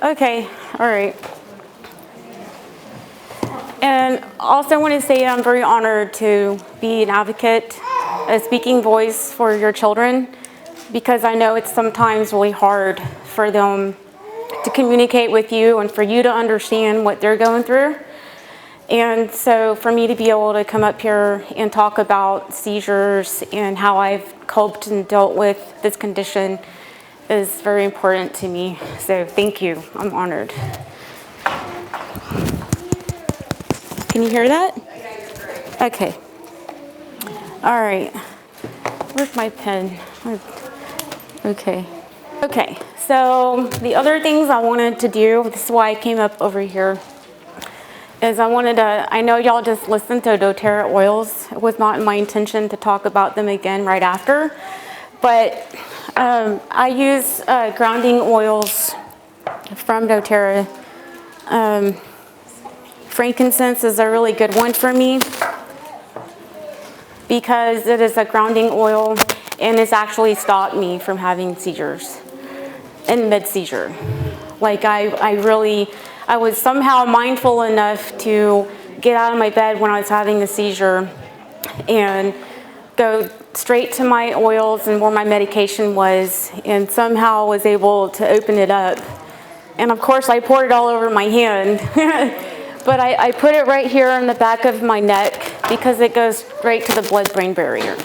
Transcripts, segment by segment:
Okay, all right. And also want to say I'm very honored to be an advocate, a speaking voice for your children, because I know it's sometimes really hard for them to communicate with you and for you to understand what they're going through. And so for me to be able to come up here and talk about seizures and how I've coped and dealt with this condition is very important to me. So thank you. I'm honored. Can you hear that? Okay. All right. Where's my pen? Okay. Okay. So the other things I wanted to do, this is why I came up over here, is I know y'all just listened to doTERRA oils. It was not my intention to talk about them again right after, but I use grounding oils from doTERRA. Frankincense is a really good one for me because it is a grounding oil and it's actually stopped me from having seizures in mid-seizure. Like I was somehow mindful enough to get out of my bed when I was having a seizure and go straight to my oils and where my medication was, and somehow was able to open it up. And of course I poured it all over my hand. But I put it right here on the back of my neck because it goes straight to the blood-brain barrier.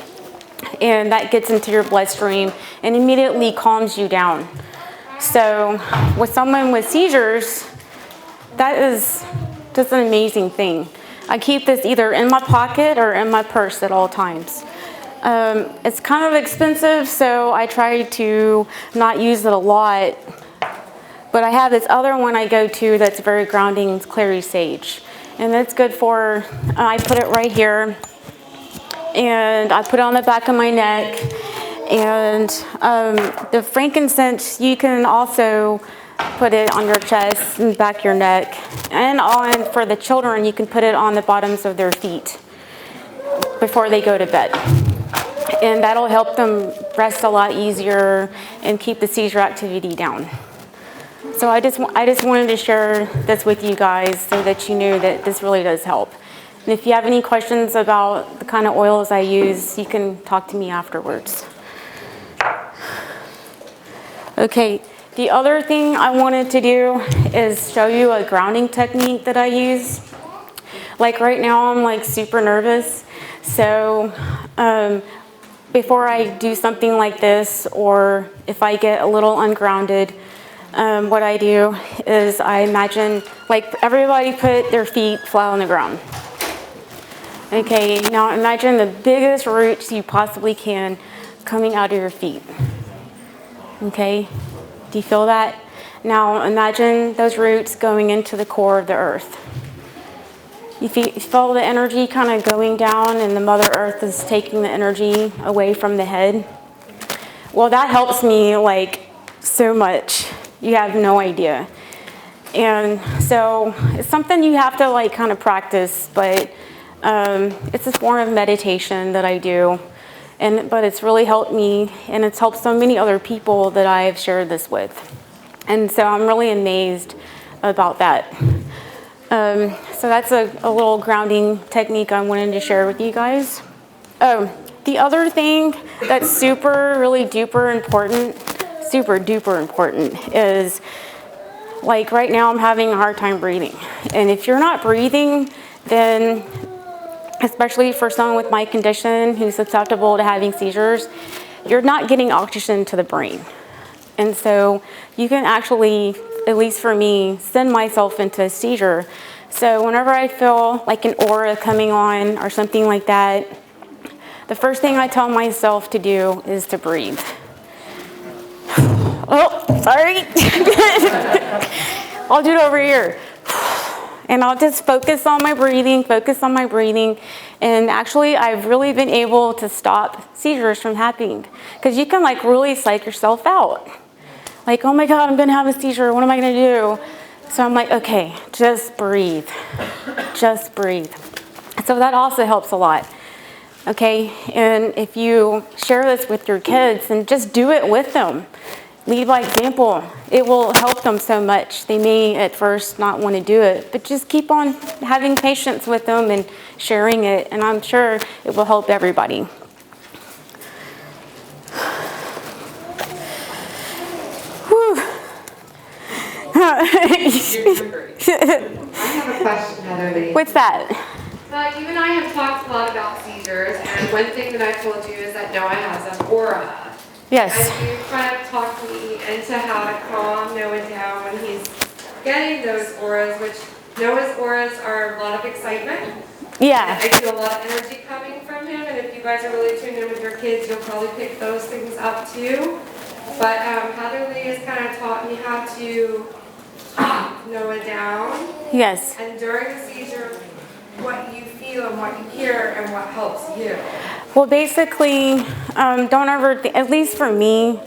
And that gets into your bloodstream and immediately calms you down. So with someone with seizures, that is just an amazing thing. I keep this either in my pocket or in my purse at all times. It's kind of expensive, so I try to not use it a lot. But I have this other one I go to that's very grounding, it's clary sage. And that's good for, I put it right here, and I put it on the back of my neck. And the frankincense, you can also put it on your chest and back of your neck. And for the children, you can put it on the bottoms of their feet before they go to bed. And that'll help them rest a lot easier and keep the seizure activity down. So I just wanted to share this with you guys so that you knew that this really does help. And if you have any questions about the kind of oils I use, you can talk to me afterwards. Okay, the other thing I wanted to do is show you a grounding technique that I use. Like right now I'm like super nervous. So before I do something like this, or if I get a little ungrounded, what I do is I imagine, like, everybody put their feet flat on the ground. Okay, now imagine the biggest roots you possibly can coming out of your feet. Okay, do you feel that? Now imagine those roots going into the core of the earth. You feel the energy kind of going down, and the Mother Earth is taking the energy away from the head. Well, that helps me like so much. You have no idea. And so it's something you have to like kind of practice, but it's a form of meditation that I do. But it's really helped me, and it's helped so many other people that I've shared this with. And so I'm really amazed about that. So that's a little grounding technique I wanted to share with you guys. Oh, the other thing that's super duper important is, like right now I'm having a hard time breathing. And if you're not breathing, then, especially for someone with my condition who's susceptible to having seizures, you're not getting oxygen to the brain. And so you can actually, at least for me, send myself into a seizure. So whenever I feel like an aura coming on or something like that, the first thing I tell myself to do is to breathe. Oh, sorry. I'll do it over here. And I'll just focus on my breathing. And actually, I've really been able to stop seizures from happening. Because you can like really psych yourself out. Like, oh my God, I'm going to have a seizure. What am I going to do? So I'm like, okay, just breathe. Just breathe. So that also helps a lot. Okay, and if you share this with your kids, and just do it with them. lead by example. It will help them so much. They may at first not want to do it, but just keep on having patience with them and sharing it, and I'm sure it will help everybody. You're great. I have a question, Heather. What's that? You and I have talked a lot about seizures, and one thing that I've told you is that Noah has an aura. Yes. And you kind of talked me into how to calm Noah down when he's getting those auras, which Noah's auras are a lot of excitement. Yeah. I feel a lot of energy coming from him, and if you guys are really tuned in with your kids, you'll probably pick those things up too. But Heather Lee has kind of taught me how to calm Noah down. Yes. And during the seizure, what you feel and what you hear and what helps you. Well, basically, don't ever, at least for me,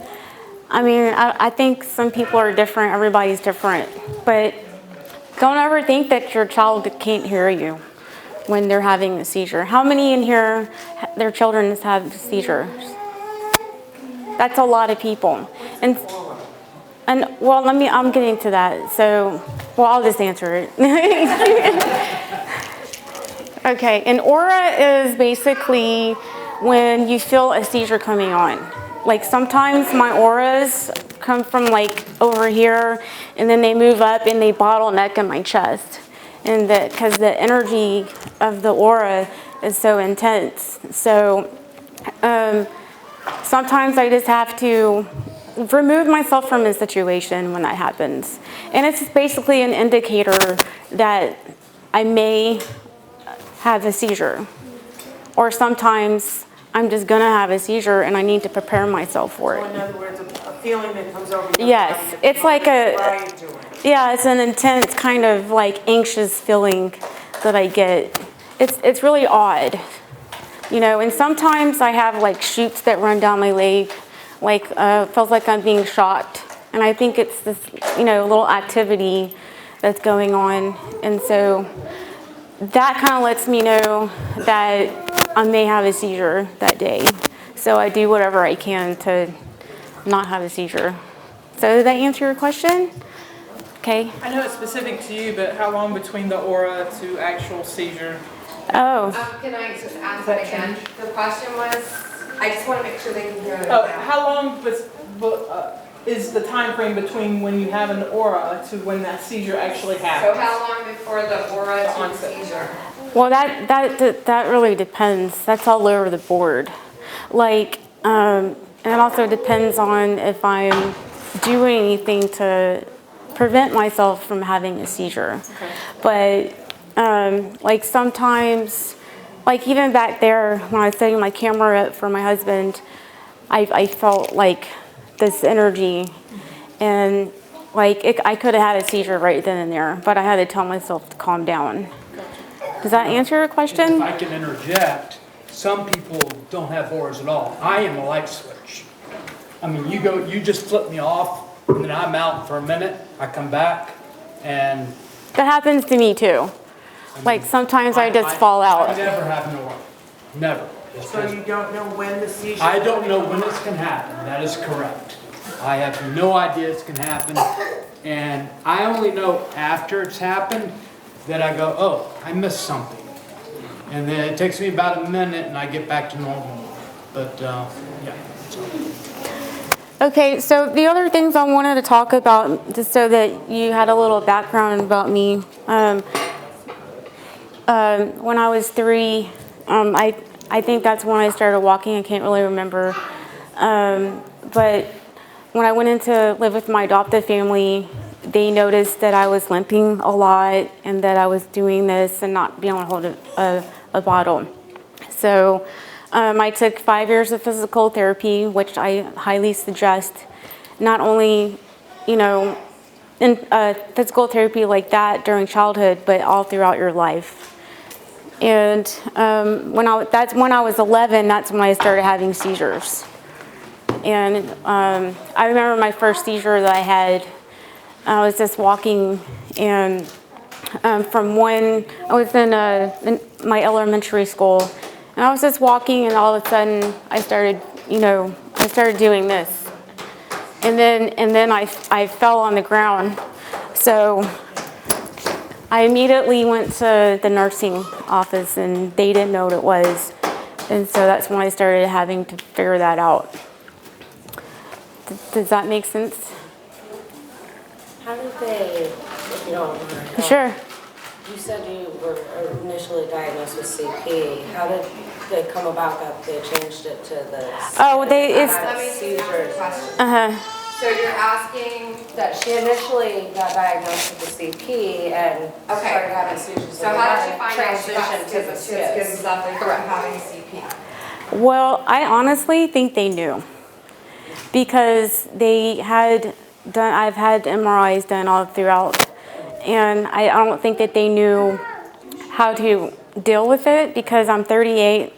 I mean, I think some people are different, everybody's different, but don't ever think that your child can't hear you when they're having a seizure. How many in here, their children have seizures? That's a lot of people. And well, I'm getting to that. So, well, I'll just answer it. Okay, an aura is basically when you feel a seizure coming on. Like sometimes my auras come from like over here, and then they move up and they bottleneck in my chest. And because the energy of the aura is so intense. So sometimes I just have to remove myself from a situation when that happens. And it's basically an indicator that I may have a seizure. Or sometimes I'm just gonna have a seizure and I need to prepare myself for it. So in other words, a feeling that comes over your Yes, body. it's like Why are you doing it? yeah, it's an intense kind of like anxious feeling that I get. It's really odd, you know, and sometimes I have like shoots that run down my leg, like feels like I'm being shocked. And I think it's this, you know, little activity that's going on. And so that kind of lets me know that I may have a seizure that day. So I do whatever I can to not have a seizure. So did that answer your question? Okay. I know it's specific to you, but how long between the aura to actual seizure? Oh, Can I just ask that again? The question was, I just want to make sure they can hear it. Oh, now. how long is the time frame between when you have an aura to when that seizure actually So happens? how long before the aura to the seizure? well, that really depends. That's all over the board. Like, and it also depends on if I'm doing anything to prevent myself from having a seizure. Okay. But like sometimes, like even back there when I was setting my camera up for my husband, I felt like this energy, and like I could have had a seizure right then and there, but I had to tell myself to calm down. Does that answer your If question? I can interject, some people don't have auras at all. I am a light switch. I mean, you just flip me off, and then I'm out for a minute, I come back, and That happens to me too. Like sometimes I just fall I out. never have an aura. Never. So you don't know when the seizure. I don't know when this can happen. That is correct. I have no idea it's can happen. And I only know after it's happened that I go, oh, I missed something. And then it takes me about a minute and I get back to normal. But, yeah. Okay, so the other things I wanted to talk about, just so that you had a little background about me. When I was 3, I think that's when I started walking. I can't really remember. But when I went in to live with my adoptive family, they noticed that I was limping a lot and that I was doing this and not being able to hold a bottle. So I took 5 years of physical therapy, which I highly suggest. Not only, you know, in physical therapy like that during childhood, but all throughout your life. And that's when I was 11. That's when I started having seizures. And I remember my first seizure that I had. I was just walking, and from when I was in my elementary school, and I was just walking, and all of a sudden I started doing this. and then I fell on the ground. So I immediately went to the nursing office, and they didn't know what it was. And so that's when I started having to figure that out. Does that make sense? How did they, if you don't mind? Sure. You said you were initially diagnosed with CP. How did they come about that they changed it to this? Oh, Let me ask seizures. a question. Uh-huh. So you're asking, That she initially got diagnosed with the CP and started having seizures. so how did she find out she got transition to the schizencephaly from having CP? Well, I honestly think they knew, because they had done, I've had MRIs done all throughout, and I don't think that they knew how to deal with it, because I'm 38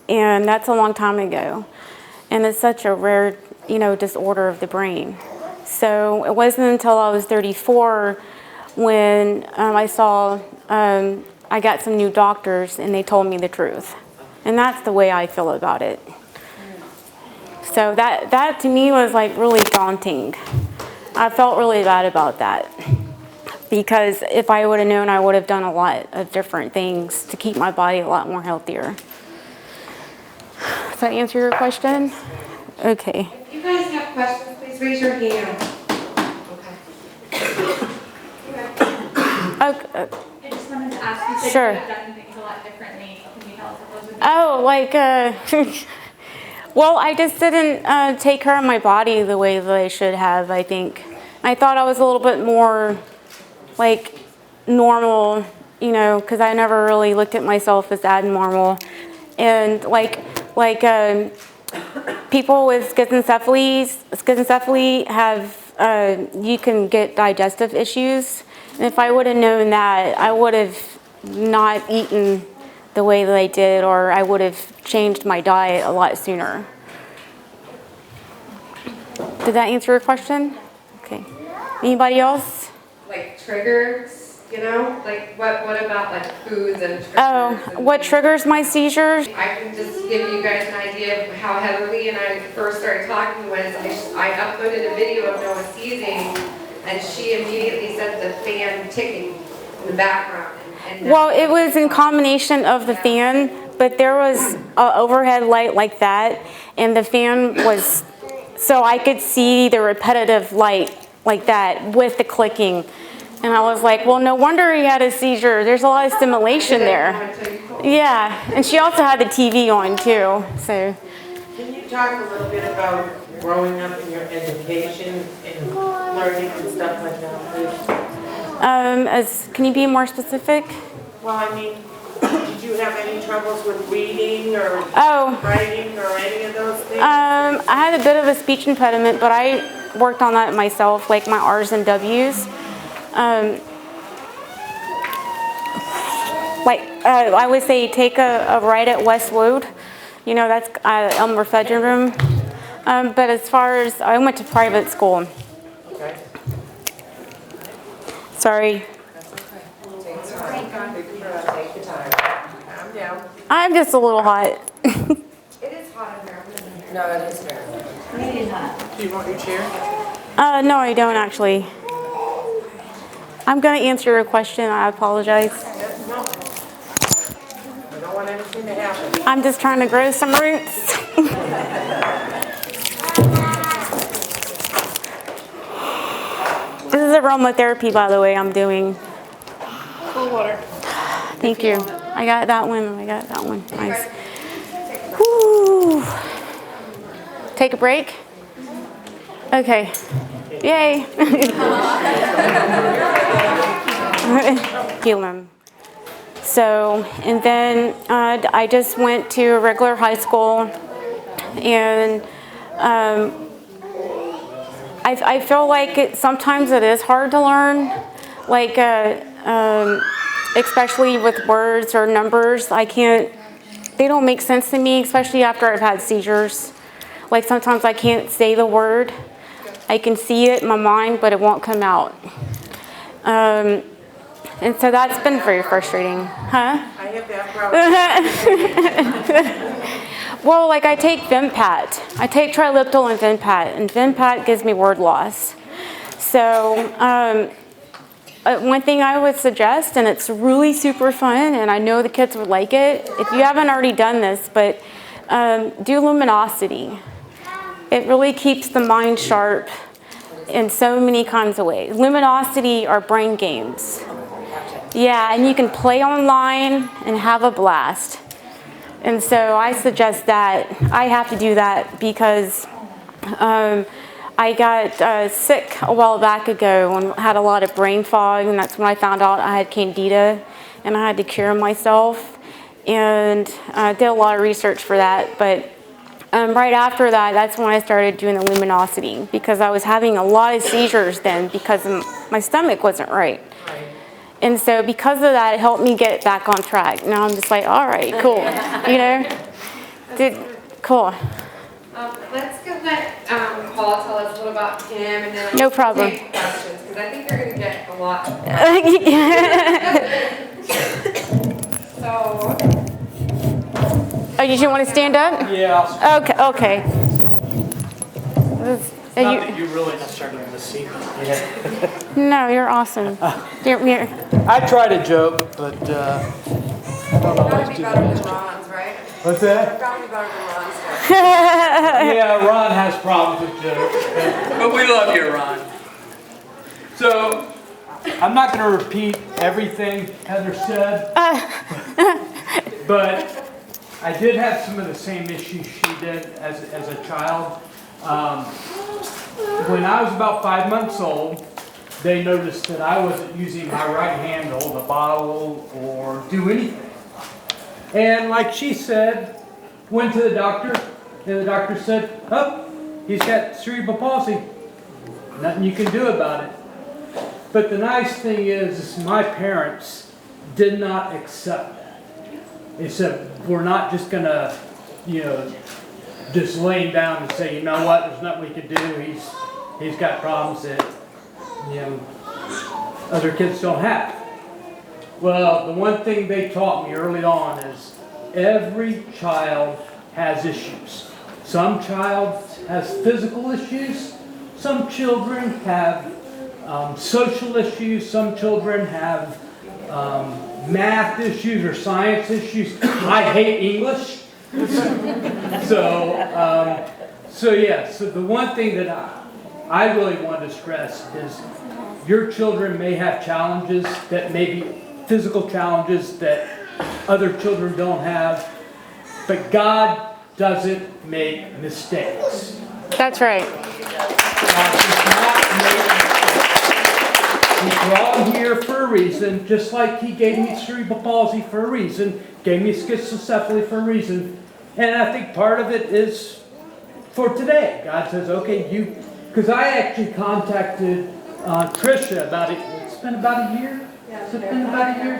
and that's a long time ago, and it's such a rare, disorder of the brain. So it wasn't until I was 34 when I saw, I got some new doctors and they told me the truth. And that's the way I feel about it. So that to me was like really daunting. I felt really bad about that, because if I would have known, I would have done a lot of different things to keep my body a lot more healthier. Does that answer your question? Okay. If you guys have questions, please raise your hand. Okay. I just wanted to ask, you said Sure. you have done things a lot differently. Can you tell us what those would be? Oh, well, I just didn't take care of my body the way that I should have, I think. I thought I was a little bit more like normal, because I never really looked at myself as abnormal. And people with schizencephaly have, you can get digestive issues. And if I would have known that, I would have not eaten the way that I did, or I would have changed my diet a lot sooner. Did that answer your question? Okay. Anybody else? Like triggers, like what about like foods and triggers? Oh, what triggers my seizures? I can just give you guys an idea of how Heatherly and I first started talking was I uploaded a video of Noah seizing, and she immediately said the fan ticking in the background. Well, it was in combination of the fan, but there was an overhead light like that, and the fan was, so I could see the repetitive light like that with the clicking. And I was like, well, no wonder he had a seizure. There's a lot of stimulation there. Yeah, and she also had the TV on too, so. Can you talk a little bit about growing up in your education and learning and stuff like that, please? Can you be more specific? Well, I mean, did you have any troubles with reading or writing or any of those things? I had a bit of a speech impediment, but I worked on that myself, like my R's and W's. I would say take a ride at Westwood. That's Elmer Fedger room. But as far as, I went to private school. Okay. Sorry. Take your time. Calm down. I'm just a little hot. It is hot in there. No, it is fair. Do you want your chair? No, I don't actually. I'm going to answer your question. I apologize. No. I don't want anything to happen. I'm just trying to grow some roots. This is aromatherapy, by the way, I'm doing. Cool water. Thank you. I got that one. Nice. Woo. Take a break? Okay. Yay. Heal him. So, and then I just went to a regular high school, and I feel like sometimes it is hard to learn, like especially with words or numbers. They don't make sense to me, especially after I've had seizures. Like sometimes I can't say the word. I can see it in my mind, but it won't come out. And so that's been very frustrating. Huh? I have that Well, like I take Vimpat. I take Triliptal and Vimpat gives me word loss. So one thing I would suggest, and it's really super fun, and I know the kids would like it, if you haven't already done this, but do luminosity. It really keeps the mind sharp in so many kinds of ways. Luminosity are brain games. Yeah, and you can play online and have a blast. And so I suggest that. I have to do that because I got sick a while back ago and had a lot of brain fog, and that's when I found out I had candida, and I had to cure myself. And I did a lot of research for that, but right after that, that's when I started doing the luminosity, because I was having a lot of seizures then because my stomach wasn't right. And so because of that, it helped me get back on track. Now I'm just like, all right, cool, you know? Cool. Let's go let Paul tell us a little about him, and then No problem. take questions, because I think you're going to get a lot. So, Oh, you want to stand up? Yeah. Okay. Not that you really necessarily want to see me. No, you're awesome. You're, I try to joke, but I don't gotta always be do better that. than Ron's, right? What's that? Gotta be better than Ron's. Yeah, Ron has problems with jokes, but we love you, Ron. So, I'm not going to repeat everything Heather said, but I did have some of the same issues she did as a child. When I was about 5 months old, they noticed that I wasn't using my right hand to hold a bottle or do anything. And like she said, went to the doctor, and the doctor said, oh, he's got cerebral palsy. Nothing you can do about it. But the nice thing is my parents did not accept that. They said, we're not just going to, just lay him down and say, you know what, there's nothing we can do. He's got problems that, other kids don't have. Well, the one thing they taught me early on is every child has issues. Some child has physical issues. Some children have social issues. Some children have math issues or science issues. I hate English. So the one thing that I really want to stress is your children may have challenges that may be physical challenges that other children don't have, but God doesn't make mistakes. that's right. God does not make mistakes. He brought him here for a reason, just like he gave me cerebral palsy for a reason, gave me schizencephaly for a reason, and I think part of it is for today. God says, okay, because I actually contacted Tricia about it. It's been about a year. Has it been about a year?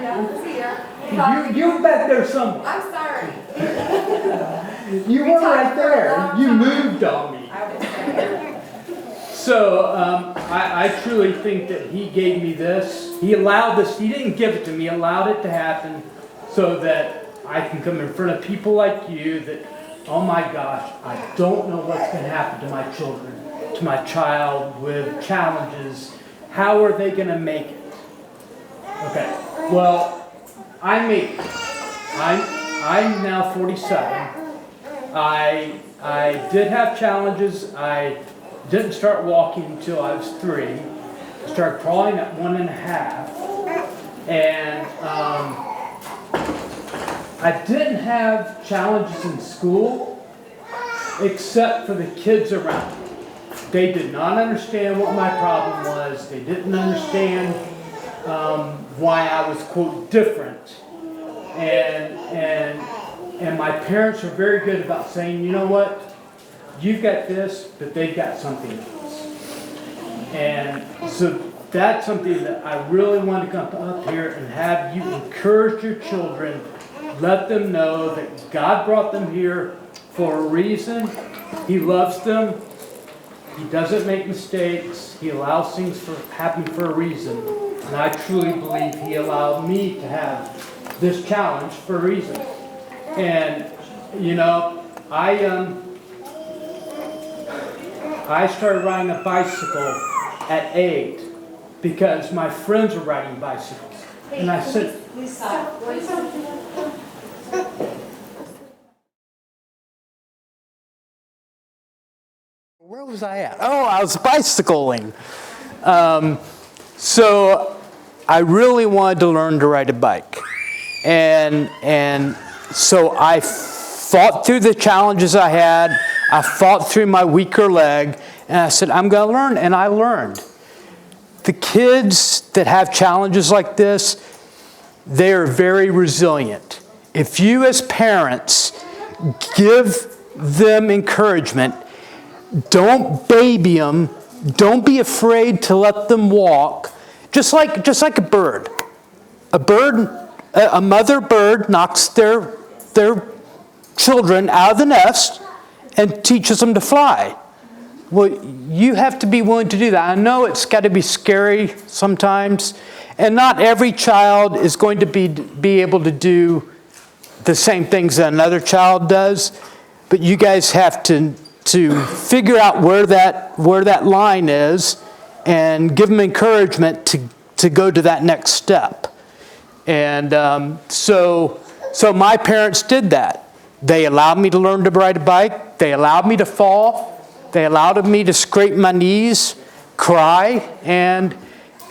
You were back there somewhere. I'm sorry. You were right there. You moved on me. So I truly think that he gave me this. He allowed this. He didn't give it to me. He allowed it to happen so that I can come in front of people like you that, oh my gosh, I don't know what's going to happen to my children, to my child with challenges. How are they going to make it? Okay, well, I'm now 47. I did have challenges. I didn't start walking until I was 3. I started crawling at 1.5. And I didn't have challenges in school except for the kids around me. They did not understand what my problem was. They didn't understand why I was, quote, different. And my parents were very good about saying, you know what, you've got this, but they've got something else. And so that's something that I really want to come up here and have you encourage your children. Let them know that God brought them here for a reason. He loves them. He doesn't make mistakes. He allows things to happen for a reason. And I truly believe He allowed me to have this challenge for a reason. And, I started riding a bicycle at 8 because my friends were riding bicycles. And I said, where was I at? Oh, I was bicycling. So I really wanted to learn to ride a bike. And so I fought through the challenges I had. I fought through my weaker leg. And I said, I'm going to learn. And I learned. The kids that have challenges like this, they are very resilient. If you as parents give them encouragement, don't baby them, don't be afraid to let them walk, just like a bird. A mother bird knocks their children out of the nest and teaches them to fly. Well, you have to be willing to do that. I know it's got to be scary sometimes, and not every child is going to be able to do the same things that another child does, but you guys have to figure out where that line is and give them encouragement to go to that next step. And so my parents did that. They allowed me to learn to ride a bike. They allowed me to fall. They allowed me to scrape my knees, cry, and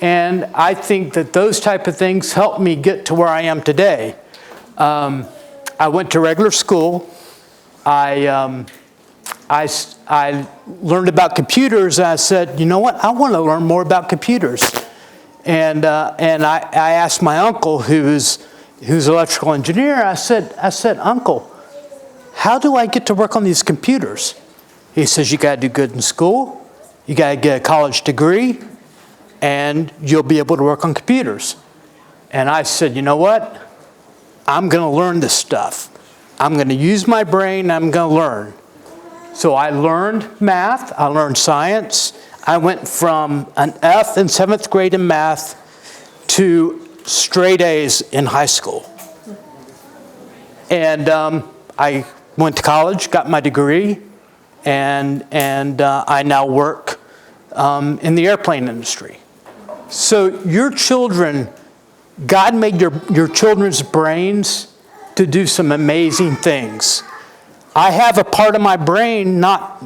I think that those type of things helped me get to where I am today. I went to regular school. I learned about computers, and I said, you know what? I want to learn more about computers. And I asked my uncle, who's an electrical engineer. I said, Uncle, how do I get to work on these computers? He says, you got to do good in school, you got to get a college degree, and you'll be able to work on computers. And I said, you know what? I'm going to learn this stuff. I'm going to use my brain, I'm going to learn. So I learned math, I learned science. I went from an F in 7th grade in math to straight A's in high school. And I went to college, got my degree, and I now work in the airplane industry. So your children, God made your children's brains to do some amazing things. I have a part of my brain not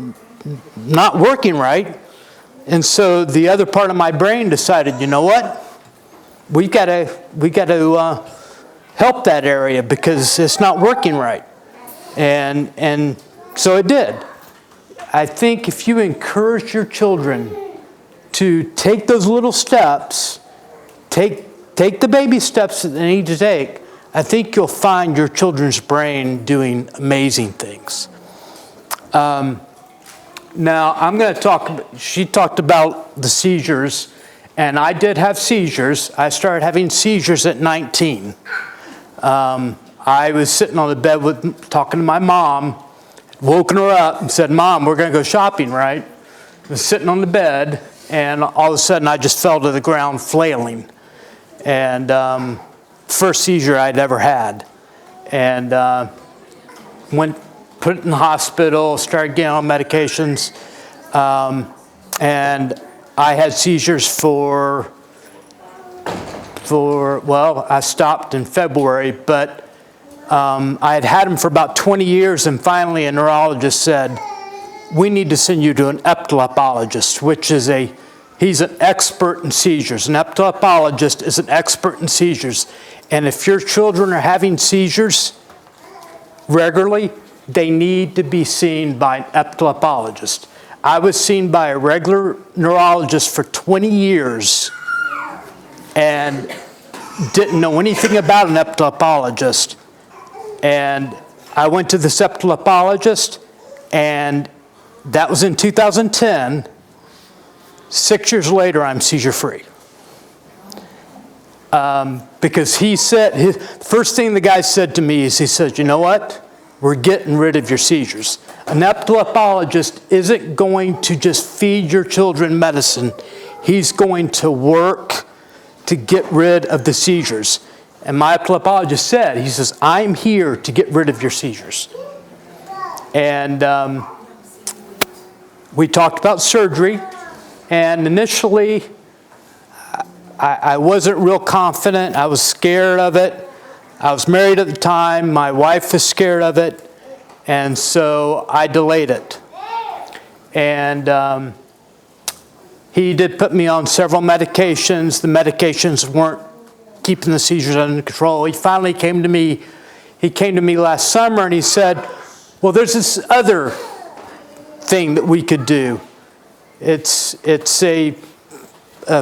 working right, and so the other part of my brain decided, you know what? We got to help that area because it's not working right, and so it did. I think if you encourage your children to take those little steps, take the baby steps that they need to take, I think you'll find your children's brain doing amazing things. Now, I'm going to talk, she talked about the seizures, and I did have seizures. I started having seizures at 19. I was sitting on the bed talking to my mom, woken her up and said, Mom, we're going to go shopping, right? I was sitting on the bed, and all of a sudden I just fell to the ground flailing. And first seizure I'd ever had. And put it in the hospital, started getting on medications. And I had seizures well, I stopped in February, but I had them for about 20 years, and finally a neurologist said, we need to send you to an epileptologist, which is he's an expert in seizures. An epileptologist is an expert in seizures. And if your children are having seizures regularly, they need to be seen by an epileptologist. I was seen by a regular neurologist for 20 years and didn't know anything about an epileptologist. And I went to this epileptologist, and that was in 2010. 6 years later, I'm seizure-free. Because he said, first thing the guy said to me is, he said, you know what? We're getting rid of your seizures. An epileptologist isn't going to just feed your children medicine. He's going to work to get rid of the seizures. And my epileptologist said, he says, I'm here to get rid of your seizures. And we talked about surgery. And initially, I wasn't real confident. I was scared of it. I was married at the time. My wife was scared of it. And so I delayed it. And he did put me on several medications. The medications weren't keeping the seizures under control. He finally came to me. He came to me last summer and he said, well, there's this other thing that we could do. It's a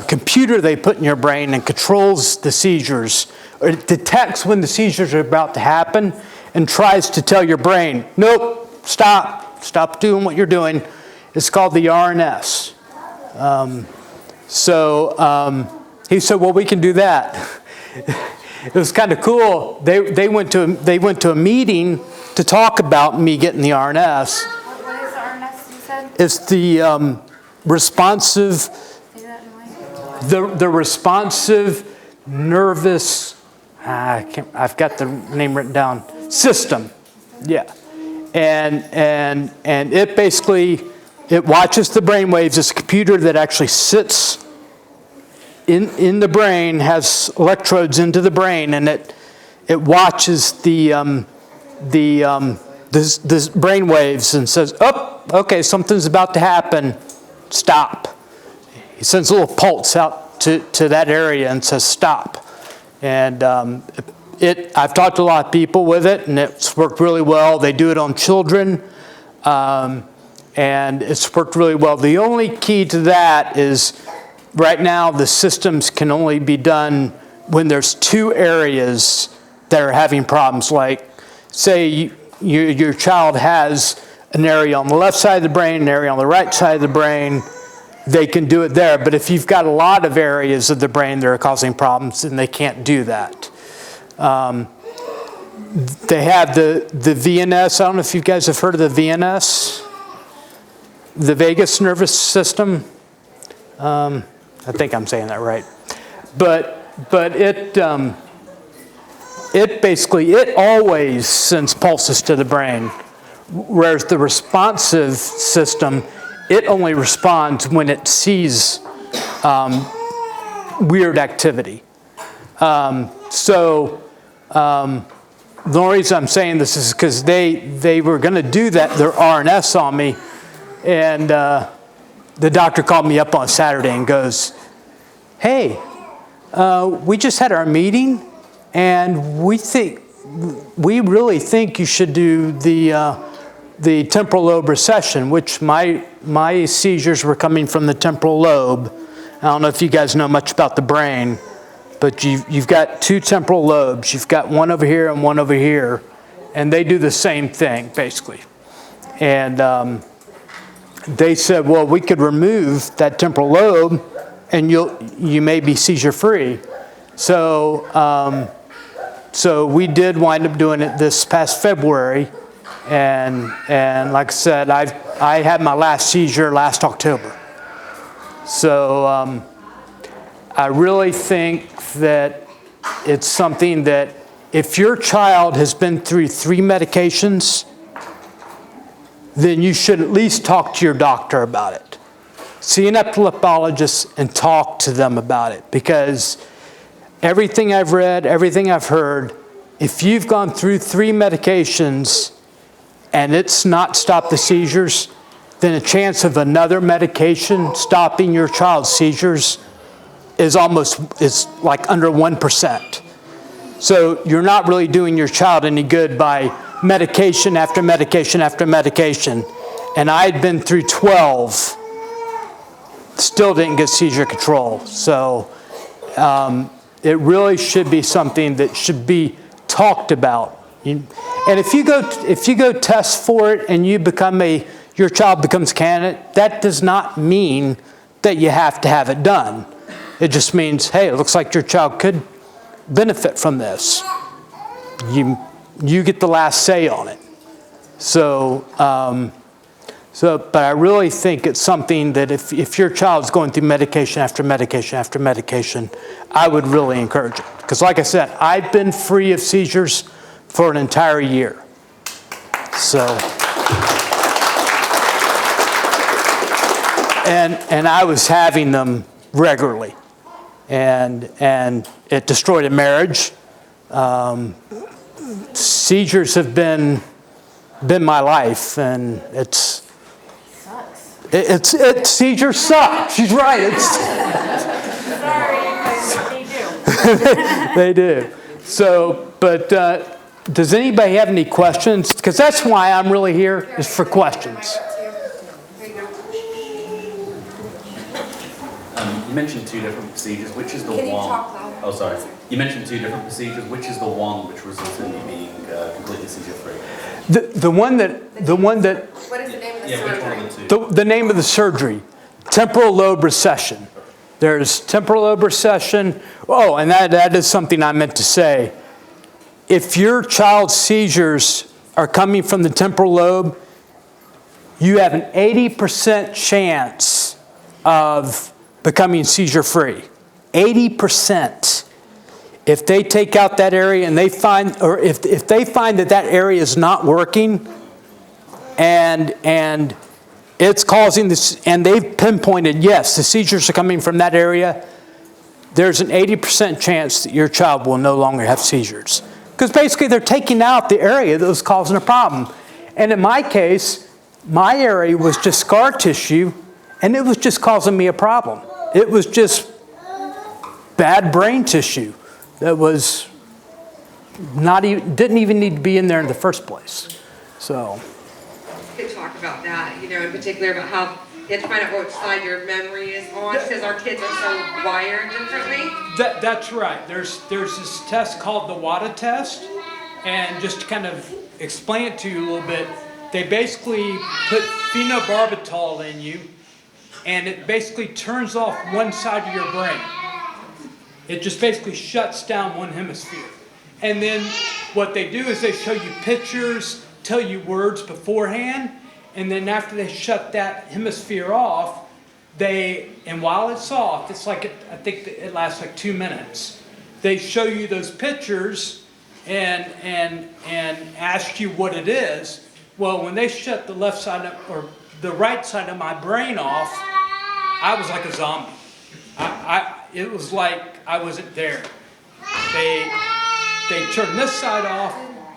computer they put in your brain and controls the seizures. Or it detects when the seizures are about to happen and tries to tell your brain, nope, stop doing what you're doing. It's called the RNS. He said, well, we can do that. It was kind of cool. They went to a meeting to talk about me getting the RNS. What is the RNS you said? It's the responsive, Say that in English. the responsive nervous, I've got the name written down, system. Yeah. And it basically, it watches the brain waves. It's a computer that actually sits in the brain, has electrodes into the brain, and it watches the brain waves and says, oh, okay, something's about to happen. Stop. He sends a little pulse out to that area and says, stop. And I've talked to a lot of people with it, and it's worked really well. They do it on children, and it's worked really well. The only key to that is right now the systems can only be done when there's two areas that are having problems. Like, say your child has an area on the left side of the brain, an area on the right side of the brain, they can do it there. But if you've got a lot of areas of the brain that are causing problems, then they can't do that. They have the VNS. I don't know if you guys have heard of the VNS, the vagus nervous system. I think I'm saying that right. But it basically, it always sends pulses to the brain, whereas the responsive system, it only responds when it sees weird activity. The only reason I'm saying this is because they were going to do their RNS on me, and the doctor called me up on Saturday and goes, hey, we just had our meeting, and we really think you should do the temporal lobe recession, which my seizures were coming from the temporal lobe. I don't know if you guys know much about the brain, but you've got two temporal lobes. You've got one over here and one over here, and they do the same thing, basically. And they said, well, we could remove that temporal lobe, and you may be seizure-free. So we did wind up doing it this past February, and like I said, I had my last seizure last October. So I really think that it's something that if your child has been through 3 medications, then you should at least talk to your doctor about it. See an epileptologist and talk to them about it, because everything I've read, everything I've heard, if you've gone through 3 medications and it's not stopped the seizures, then a chance of another medication stopping your child's seizures is like under 1%. So you're not really doing your child any good by medication after medication after medication. And I'd been through 12, still didn't get seizure control. So it really should be something that should be talked about. And if you go test for it and your child becomes a candidate, that does not mean that you have to have it done. It just means, hey, it looks like your child could benefit from this. You get the last say on it. But I really think it's something that if your child's going through medication after medication after medication, I would really encourage it. Because like I said, I've been free of seizures for an entire year. So. And I was having them regularly. And it destroyed a marriage. Seizures have been my life, and seizures suck. She's right. They do. So, but does anybody have any questions? Because that's why I'm really here, is for questions. You mentioned 2 different procedures. Which is the Can you one? talk louder? Oh, sorry. You mentioned 2 different procedures. Which is the one which resulted in you being completely seizure-free? The one that What is the name of the Yeah, which one surgery? of the 2? the name of the surgery, temporal lobe recession. There's temporal lobe recession. Oh, and that is something I meant to say. If your child's seizures are coming from the temporal lobe, you have an 80% chance of becoming seizure-free. 80%. If they take out that area and they find, or if they find that area is not working, and it's causing this, and they've pinpointed, yes, the seizures are coming from that area, there's an 80% chance that your child will no longer have seizures. Because basically they're taking out the area that was causing a problem. And in my case, my area was just scar tissue, and it was just causing me a problem. It was just bad brain tissue that was didn't even need to be in there in the first place. So. We could talk about that, in particular about how you have to find out which side your memory is on, because our kids are so wired differently. That's right. There's this test called the WADA test, and just to kind of explain it to you a little bit, they basically put phenobarbital in you, and it basically turns off one side of your brain. It just basically shuts down one hemisphere. And then what they do is they show you pictures, tell you words beforehand, and then after they shut that hemisphere off, and while it's off, it's like, I think it lasts like 2 minutes. They show you those pictures and ask you what it is. Well, when they shut the left side up, or the right side of my brain off, I was like a zombie. It was like I wasn't there. They turned this side off,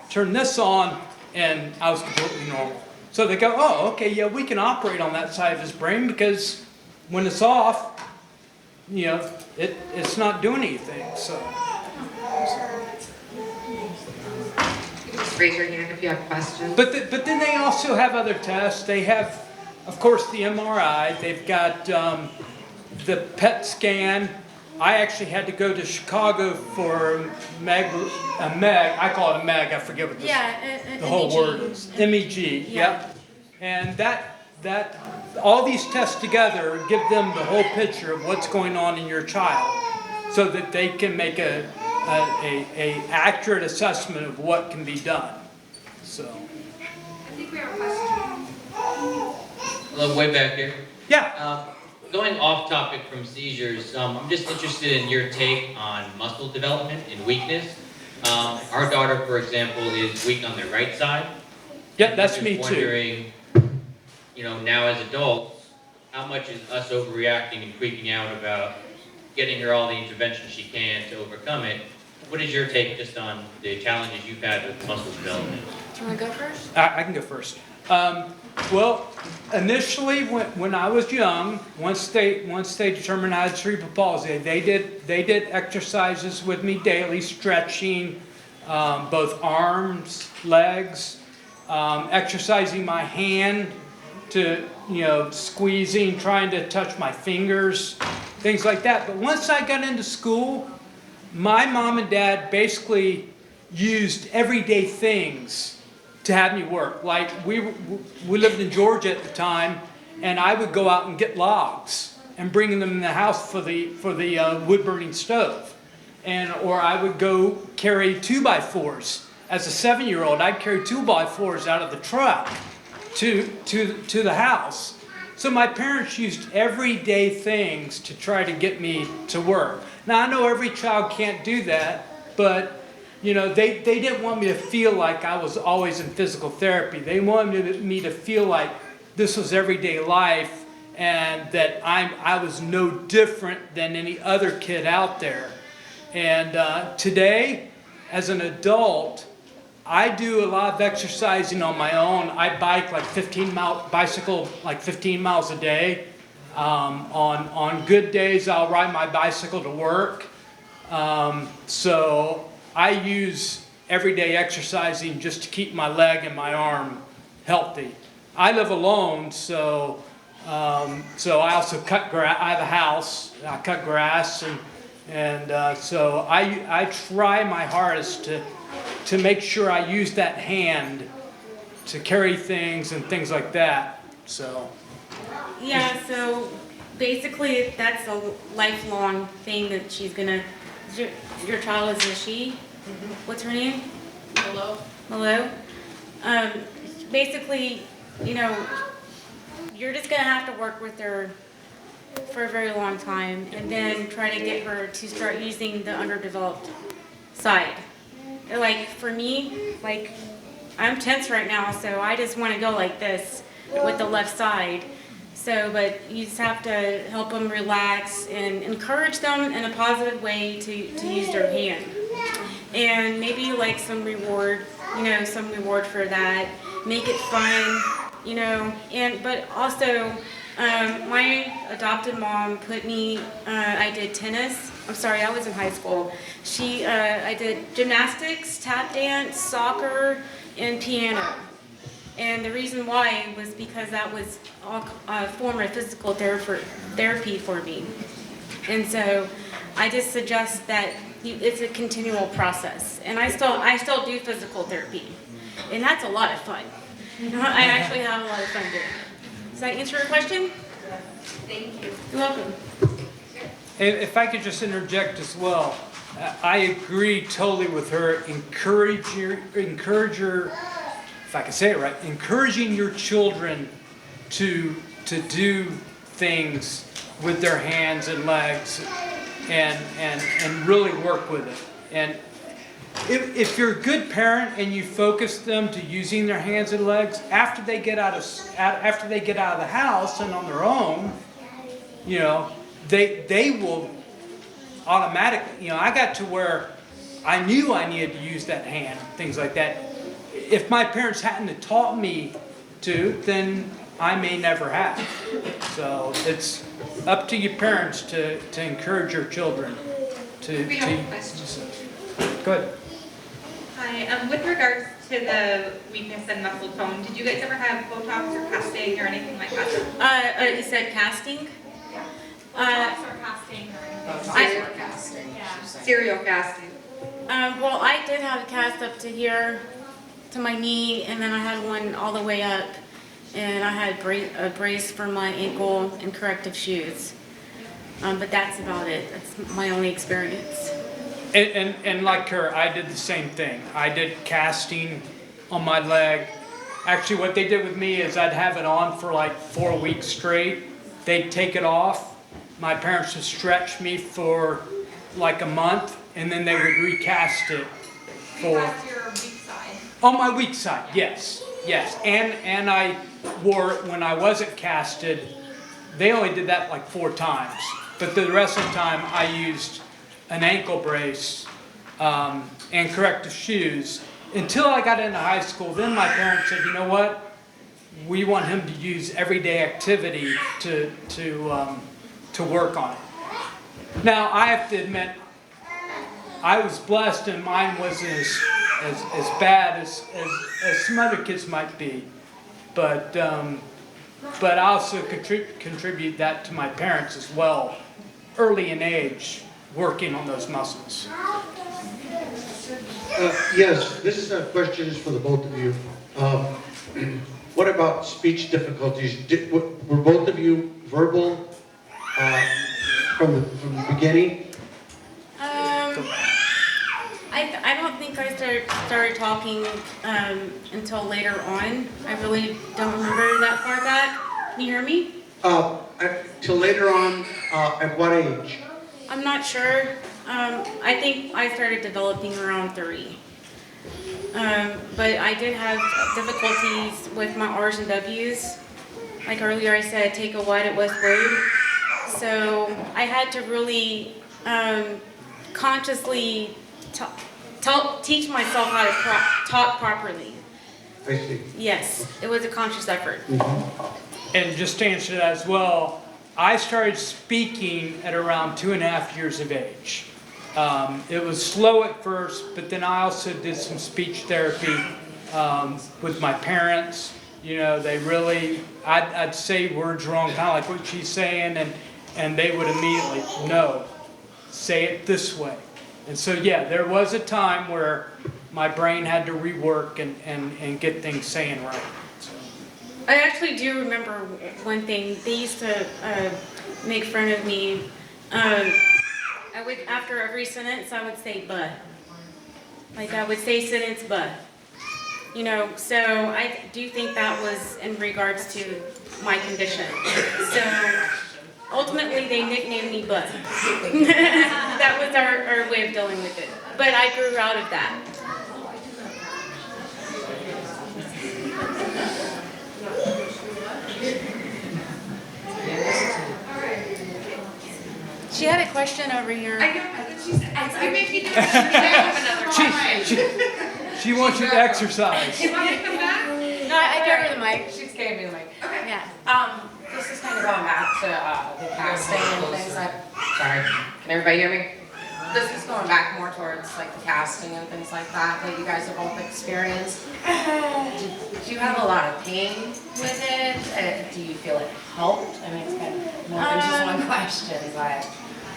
turned this on, and I was completely normal. So they go, oh, okay, yeah, we can operate on that side of his brain, because when it's off, it's not doing anything. So. Just raise your hand if you have questions. But then they also have other tests. They have, of course, the MRI. They've got the PET scan. I actually had to go to Chicago for a MEG. I call it a MEG. I forget what the whole word is. MEG. Yep. And that all these tests together give them the whole picture of what's going on in your child, so that they can make a accurate assessment of what can be done. So. I think we have a question. Hello, way back here. Yeah. Going off topic from seizures, I'm just interested in your take on muscle development and weakness. Our daughter, for example, is weak on the right side. Yeah, that's me too. Wondering, now as adults, how much is us overreacting and freaking out about getting her all the intervention she can to overcome it? What is your take just on the challenges you've had with muscle development? Do you want to go first? I can go first. Well, initially, when I was young, once they determined I had cerebral palsy, they did exercises with me daily, stretching, both arms, legs, exercising my hand to, squeezing, trying to touch my fingers, things like that. But once I got into school, my mom and dad basically used everyday things to have me work. Like we lived in Georgia at the time, and I would go out and get logs and bring them in the house for the wood burning stove, or I would go carry 2x4s. As a 7-year-old, I'd carry 2x4s out of the truck to the house. So my parents used everyday things to try to get me to work. Now I know every child can't do that, but they didn't want me to feel like I was always in physical therapy. They wanted me to feel like this was everyday life and that I was no different than any other kid out there. And today, as an adult, I do a lot of exercising on my own. I bike like 15 miles a day. On good days, I'll ride my bicycle to work. So I use everyday exercising just to keep my leg and my arm healthy. I live alone, so I also cut grass. I have a house. I cut grass, and so I try my hardest to make sure I use that hand to carry things and things like that. So. Yeah, so basically that's a lifelong thing that she's gonna, your child is a she? What's her name? Malo. Basically, you're just gonna have to work with her for a very long time and then try to get her to start using the underdeveloped side. Like for me, like I'm tense right now, so I just want to go like this with the left side. So, but you just have to help them relax and encourage them in a positive way to use their hand. And maybe like some reward for that. Make it fun, but also my adopted mom put me, I did tennis. I'm sorry, I was in high school. I did gymnastics, tap dance, soccer, and piano. And the reason why was because that was a form of physical therapy for me. And so I just suggest that it's a continual process. And I still do physical therapy. And that's a lot of fun. I actually have a lot of fun doing it. Does that answer your question? Thank you. You're welcome. If I could just interject as well, I agree totally with her. Encourage her, if I can say it right, encouraging your children to do things with their hands and legs and really work with it. And if you're a good parent and you focus them to using their hands and legs after they get out of the house and on their own, they will automatically. I got to where I knew I needed to use that hand, things like that. If my parents hadn't have taught me to, then I may never have. So it's up to your parents to encourage your children to. We have a question. Go ahead. Hi, with regards to the weakness and muscle tone, did you guys ever have Botox or casting or anything like that? You said casting? Botox or casting or anything? Serial casting. Well, I did have a cast up to here, to my knee, and then I had one all the way up, and I had a brace for my ankle and corrective shoes. But that's about it. That's my only experience. And like her, I did the same thing. I did casting on my leg. Actually, what they did with me is I'd have it on for like 4 weeks straight. They'd take it off. My parents would stretch me for like a month, and then they would recast it for. That's your weak side. On my weak side, yes. And I wore it when I wasn't casted. They only did that like 4 times. But the rest of the time I used an ankle brace and corrective shoes until I got into high school. Then my parents said, you know what? We want him to use everyday activity to work on it. Now, I have to admit, I was blessed and mine wasn't as bad as some other kids might be. But I also contribute that to my parents as well, early in age, working on those muscles. Yes, this question is for the both of you. What about speech difficulties? Were both of you verbal from the beginning? I don't think I started talking until later on. I really don't remember that far back. Can you hear me? Till later on, at what age? I'm not sure. I think I started developing around 3. But I did have difficulties with my R's and W's. Like earlier I said, take a what, it was rude. So I had to really consciously teach myself how to talk properly. I see. Yes, it was a conscious effort. And just to answer that as well, I started speaking at around 2.5 years of age. It was slow at first, but then I also did some speech therapy with my parents. You know, they really, I'd say words wrong, kind of like what she's saying, and they would immediately, no, say it this way. And so, yeah, there was a time where my brain had to rework and get things saying right. So. I actually do remember one thing. They used to make fun of me. I would, after every sentence, I would say "but." Like I would say sentence "but." You know, so I do think that was in regards to my condition. So ultimately, they nicknamed me "But." That was our way of dealing with it. But I grew out of that. She had a question over here. I know, you make me do it. I have another one. She wants you to exercise. You want me to come back? No, I gave her the mic. She's gave me the mic. Okay. Yeah. This is kind of going back to the casting and things like, sorry, can everybody hear me? This is going back more towards like the casting and things like that you guys have both experienced. Did you have a lot of pain with it? Do you feel it helped? I mean, it's kind of more than just one question, but.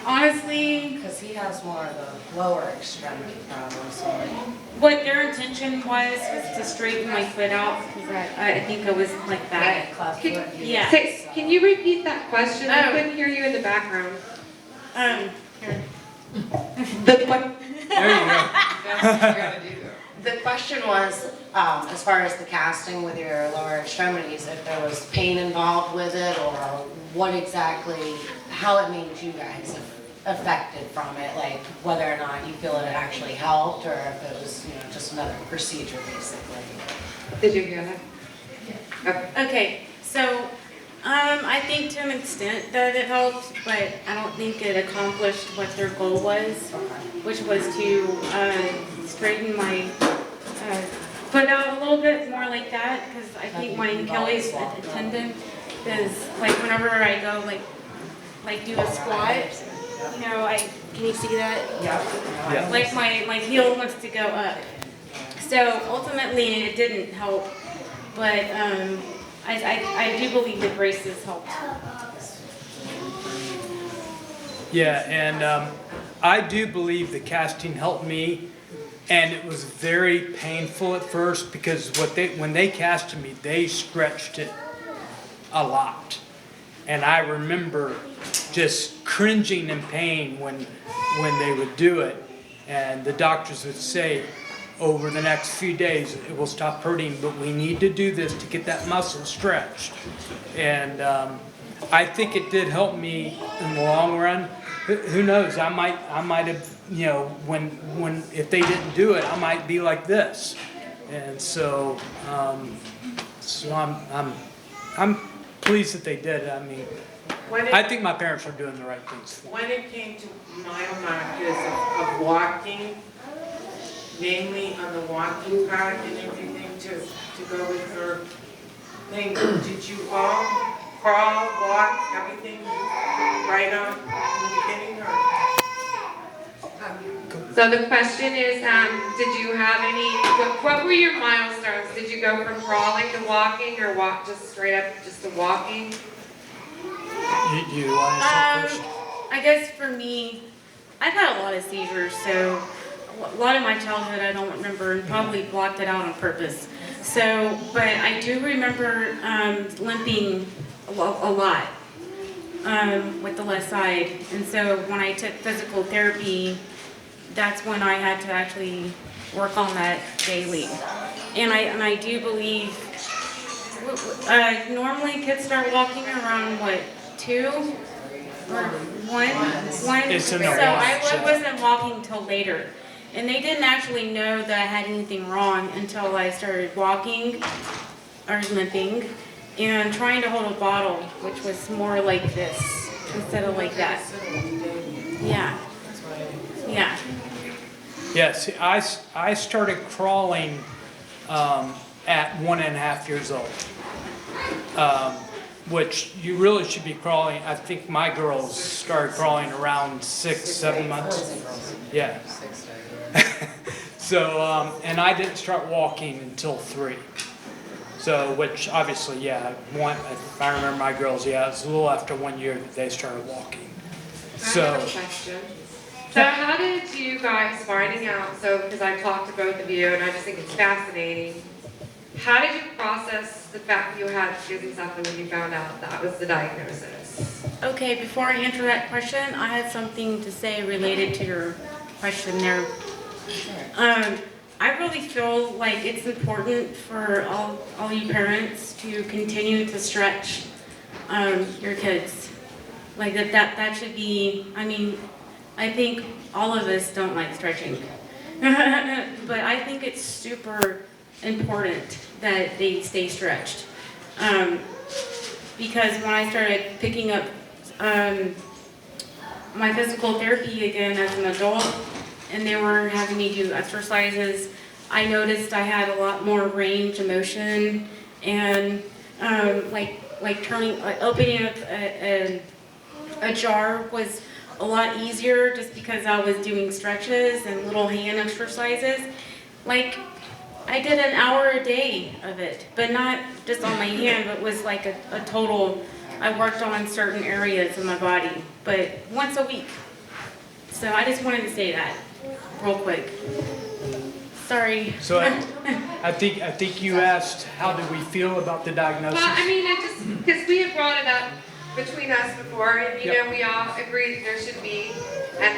Honestly, because he has more of the lower extremity problems. So what their intention was to straighten my foot out, because I think I was like that. Yeah. Can you repeat that question? I couldn't hear you in the background. Here. The what? There you go. the question was, as far as the casting with your lower extremities, if there was pain involved with it, or what exactly, how it made you guys affected from it, like whether or not you feel it actually helped, or if it was, just another procedure basically. Did you hear that? Okay, so I think to an extent that it helped, but I don't think it accomplished what their goal was, which was to straighten my foot out a little bit more like that, because I think my Achilles tendon is like whenever I go like do a squat, can you see that? Yeah. Like my heel wants to go up. So ultimately it didn't help, but I do believe the braces helped. Yeah, and I do believe the casting helped me, and it was very painful at first because when they casted me, they stretched it a lot. And I remember just cringing in pain when they would do it. And the doctors would say, over the next few days, it will stop hurting, but we need to do this to get that muscle stretched. And I think it did help me in the long run. Who knows? I might have, when if they didn't do it, I might be like this. And so, I'm pleased that they did it. I mean, I think my parents were doing the right things. When it came to mile markers of walking, mainly on the walking part and everything to go with her thing, did you all crawl, walk, everything right on in the beginning, or? So the question is, did you have any, what were your milestones? Did you go from crawling to walking, or walk just straight up just to walking? You want to answer first? I guess for me, I've had a lot of seizures, so a lot of my childhood I don't remember, and probably blocked it out on purpose. So, but I do remember limping a lot with the left side, and so when I took physical therapy, that's when I had to actually work on that daily. And I do believe normally kids start walking around what, 2? One. It's in the So I walk, wasn't walking till later. And they didn't actually know that I had anything wrong until I started walking or limping and trying to hold a bottle, which was more like this instead of like that. Yeah. Yeah. Yes, I started crawling at 1.5 years old, which you really should be crawling. I think my girls started crawling around 6, 7 months. Yeah. So, and I didn't start walking until 3. So, which obviously, yeah, if I remember my girls, yeah, it was a little after 1 year that they started walking. I have a question. So how did you guys finding out, because I've talked to both of you and I just think it's fascinating, how did you process the fact that you had schizencephaly when you found out that was the diagnosis? Okay, before I answer that question, I had something to say related to your question there. I really feel like it's important for all you parents to continue to stretch your kids. Like that should be, I mean, I think all of us don't like stretching. But I think it's super important that they stay stretched. Because when I started picking up my physical therapy again as an adult, and they were having me do exercises, I noticed I had a lot more range of motion, and like opening up a jar was a lot easier just because I was doing stretches and little hand exercises. Like, I did an hour a day of it, but not just on my hand, but was like a total, I worked on certain areas of my body, but once a week. So I just wanted to say that real quick. Sorry. So I think you asked, how did we feel about the diagnosis? Well, I mean, because we had brought it up between us before, and you know, we all agreed that there should be, and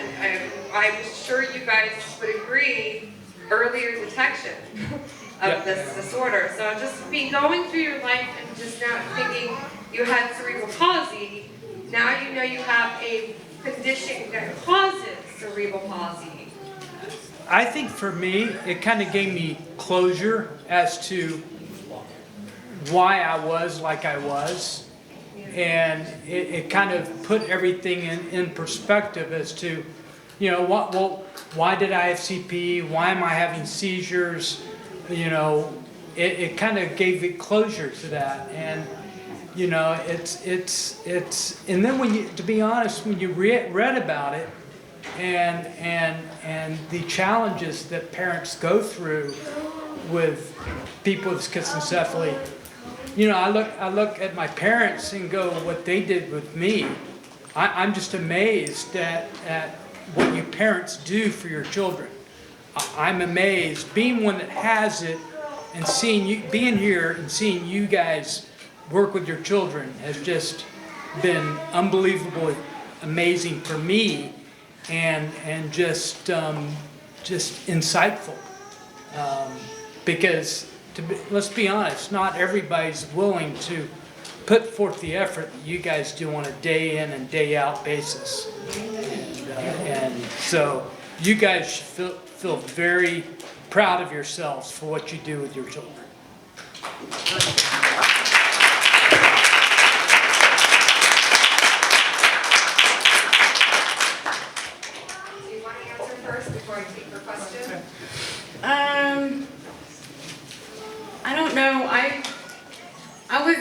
I'm sure you guys would agree, earlier detection of this disorder. So just going through your life and just now thinking you had cerebral palsy, now you know you have a condition that causes cerebral palsy. I think for me, it kind of gave me closure as to why I was like I was. And it kind of put everything in perspective as to, you know, why did I have CP? Why am I having seizures? You know, it kind of gave it closure to that. And, you know, and then when you, to be honest, when you read about it, and the challenges that parents go through with people with schizencephaly, you know, I look at my parents and go, what they did with me. I'm just amazed at what you parents do for your children. I'm amazed, being one that has it, and seeing you, being here and seeing you guys work with your children has just been unbelievably amazing for me, and just insightful. Because let's be honest, not everybody's willing to put forth the effort that you guys do on a day in and day out basis. And so you guys should feel very proud of yourselves for what you do with your children. Do you want to answer first before I take your question? I don't know. I was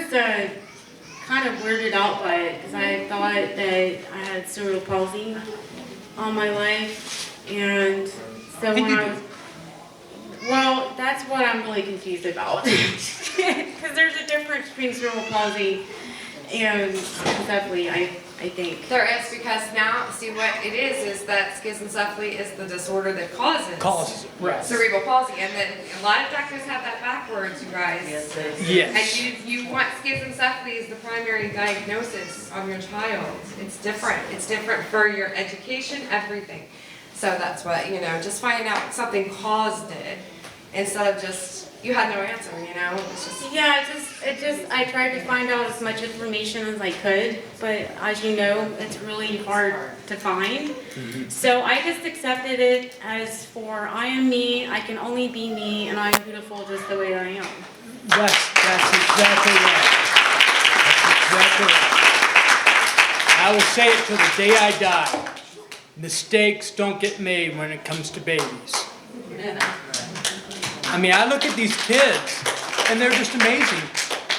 kind of weirded out by it because I thought that I had cerebral palsy all my life, and so when I was, well, that's what I'm really confused about, because there's a difference between cerebral palsy and schizencephaly, I think. There is, because now, see what it is that schizencephaly is the disorder that causes it, right. cerebral palsy, and then a lot of doctors have that backwards, you guys. Yes. And you want schizencephaly as the primary diagnosis on your child. It's different. It's different for your education, everything. So that's what, you know, just finding out something caused it, instead of just you had no answer, you know? It's just, Yeah, I tried to find out as much information as I could, but as you know, it's really hard to find. So I just accepted it as for I am me, I can only be me, and I'm beautiful just the way I am. That's exactly right. That's exactly right. I will say it till the day I die. Mistakes don't get made when it comes to babies. I mean, I look at these kids, and they're just amazing.